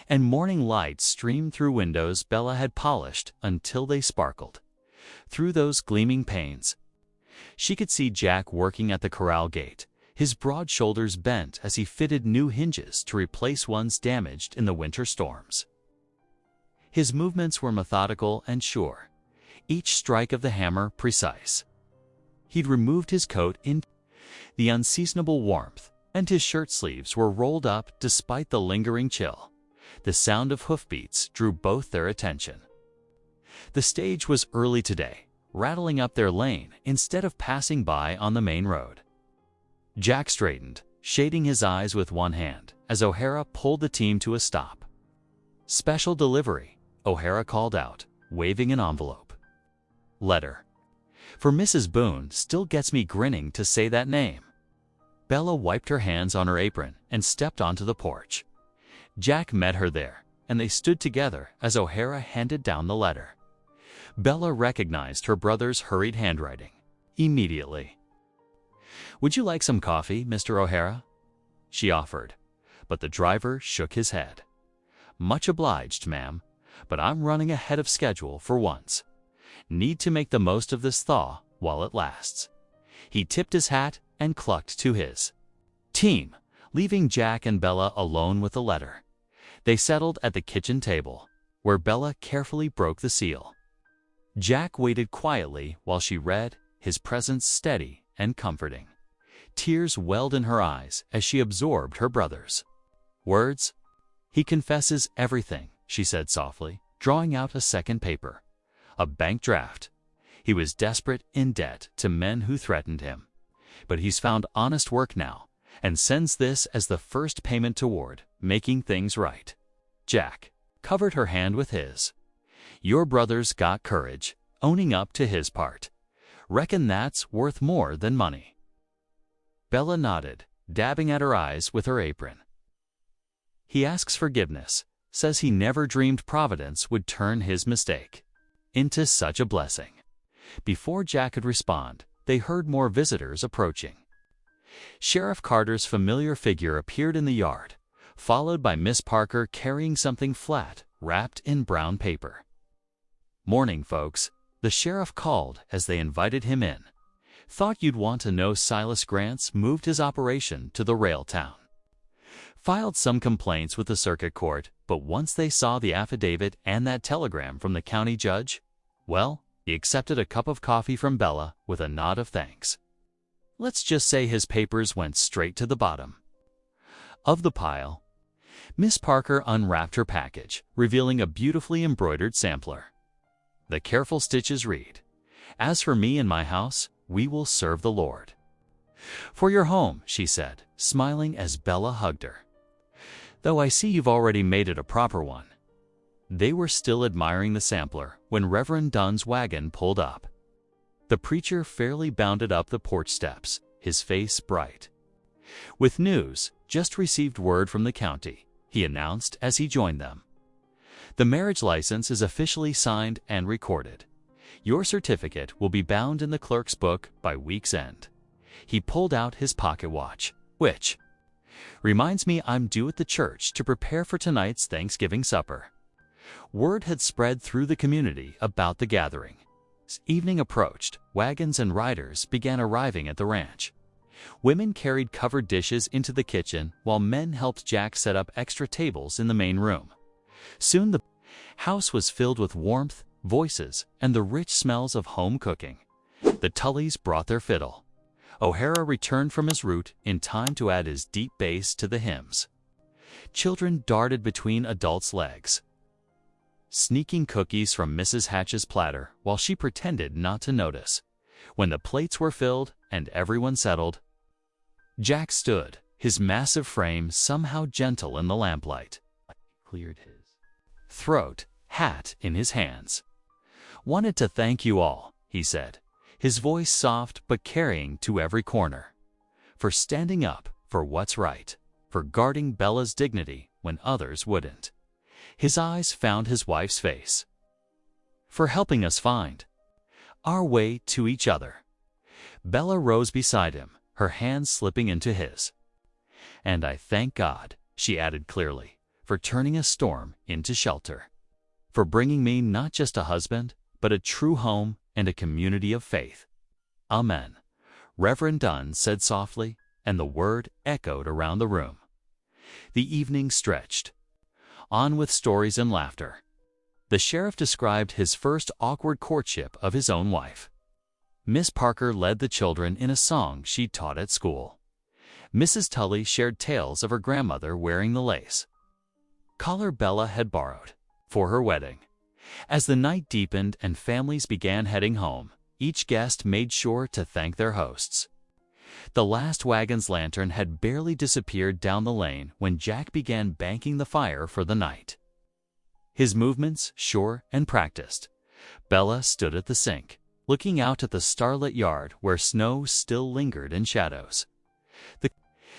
and morning light streamed through windows Bella had polished until they sparkled. Through those gleaming panes, she could see Jack working at the corral gate, his broad shoulders bent as he fitted new hinges to replace ones damaged in the winter storms. His movements were methodical and sure, each strike of the hammer precise. He'd removed his coat in the unseasonable warmth, and his shirt sleeves were rolled up despite the lingering chill. The sound of hoofbeats drew both their attention. The stage was early today, rattling up their lane instead of passing by on the main road. Jack straightened, shading his eyes with one hand, as O'Hara pulled the team to a stop. "Special delivery," O'Hara called out, waving an envelope. "Letter. For Mrs. Boone still gets me grinning to say that name." Bella wiped her hands on her apron and stepped onto the porch. Jack met her there, and they stood together as O'Hara handed down the letter. Bella recognized her brother's hurried handwriting immediately. "Would you like some coffee, Mr. O'Hara?" she offered, but the driver shook his head. "Much obliged, ma'am, but I'm running ahead of schedule for once. Need to make the most of this thaw while it lasts." He tipped his hat and clucked to his team, leaving Jack and Bella alone with the letter. They settled at the kitchen table, where Bella carefully broke the seal. Jack waited quietly while she read, his presence steady and comforting. Tears welled in her eyes as she absorbed her brother's words. "He confesses everything," she said softly, drawing out a second paper. "A bank draft. He was desperate, in debt to men who threatened him. But he's found honest work now, and sends this as the first payment toward making things right." Jack covered her hand with his. "Your brother's got courage, owning up to his part. Reckon that's worth more than money." Bella nodded, dabbing at her eyes with her apron. "He asks forgiveness, says he never dreamed Providence would turn his mistake into such a blessing." Before Jack could respond, they heard more visitors approaching. Sheriff Carter's familiar figure appeared in the yard, followed by Miss Parker carrying something flat, wrapped in brown paper. "Morning, folks," the sheriff called as they invited him in. "Thought you'd want to know Silas Grant's moved his operation to the rail town. Filed some complaints with the circuit court, but once they saw the affidavit and that telegram from the county judge, well, he accepted a cup of coffee from Bella with a nod of thanks. Let's just say his papers went straight to the bottom of the pile." Miss Parker unwrapped her package, revealing a beautifully embroidered sampler. The careful stitches read, "As for me and my house, we will serve the Lord." "For your home," she said, smiling as Bella hugged her. "Though I see you've already made it a proper one." They were still admiring the sampler when Reverend Dunn's wagon pulled up. The preacher fairly bounded up the porch steps, his face bright. "With news, just received word from the county," he announced as he joined them. "The marriage license is officially signed and recorded. Your certificate will be bound in the clerk's book by week's end." He pulled out his pocket watch, which reminds me I'm due at the church to prepare for tonight's Thanksgiving supper. Word had spread through the community about the gathering. As evening approached, wagons and riders began arriving at the ranch. Women carried covered dishes into the kitchen while men helped Jack set up extra tables in the main room. Soon the house was filled with warmth, voices, and the rich smells of home cooking. The Tullys brought their fiddle. O'Hara returned from his route in time to add his deep bass to the hymns. Children darted between adults' legs, sneaking cookies from Mrs. Hatch's platter while she pretended not to notice. When the plates were filled and everyone settled, Jack stood, his massive frame somehow gentle in the lamplight. He cleared his throat, hat in his hands. "Wanted to thank you all," he said, his voice soft but carrying to every corner, "for standing up for what's right, for guarding Bella's dignity when others wouldn't." His eyes found his wife's face. "For helping us find our way to each other." Bella rose beside him, her hands slipping into his. "And I thank God," she added clearly, "for turning a storm into shelter, for bringing me not just a husband, but a true home and a community of faith." "Amen," Reverend Dunn said softly, and the word echoed around the room. The evening stretched on with stories and laughter. The sheriff described his first awkward courtship of his own wife. Miss Parker led the children in a song she taught at school. Mrs. Tully shared tales of her grandmother wearing the lace collar Bella had borrowed for her wedding. As the night deepened and families began heading home, each guest made sure to thank their hosts. The last wagon's lantern had barely disappeared down the lane when Jack began banking the fire for the night. His movements sure and practiced. Bella stood at the sink, looking out at the starlit yard where snow still lingered in shadows. The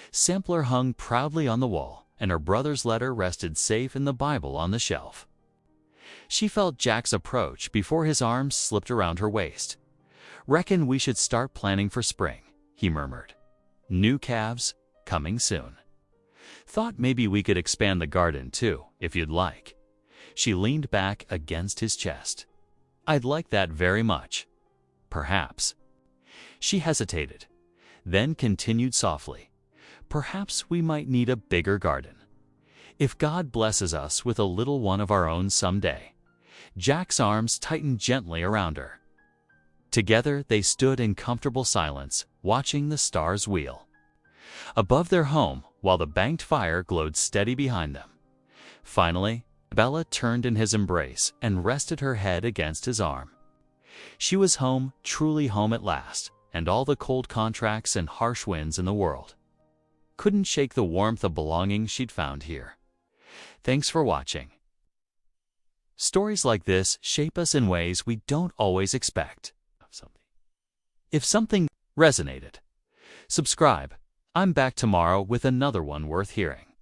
sampler hung proudly on the wall, and her brother's letter rested safe in the Bible on the shelf. She felt Jack's approach before his arms slipped around her waist. "Reckon we should start planning for spring," he murmured. "New calves coming soon. Thought maybe we could expand the garden too, if you'd like." She leaned back against his chest. "I'd like that very much. Perhaps." She hesitated, then continued softly, "Perhaps we might need a bigger garden. If God blesses us with a little one of our own someday." Jack's arms tightened gently around her. Together they stood in comfortable silence, watching the stars wheel above their home while the banked fire glowed steady behind them. Finally, Bella turned in his embrace and rested her head against his arm. She was home, truly home at last, and all the cold contracts and harsh winds in the world couldn't shake the warmth of belonging she'd found here. Thanks for watching. Stories like this shape us in ways we don't always expect. If something resonated, subscribe. I'm back tomorrow with another one worth hearing.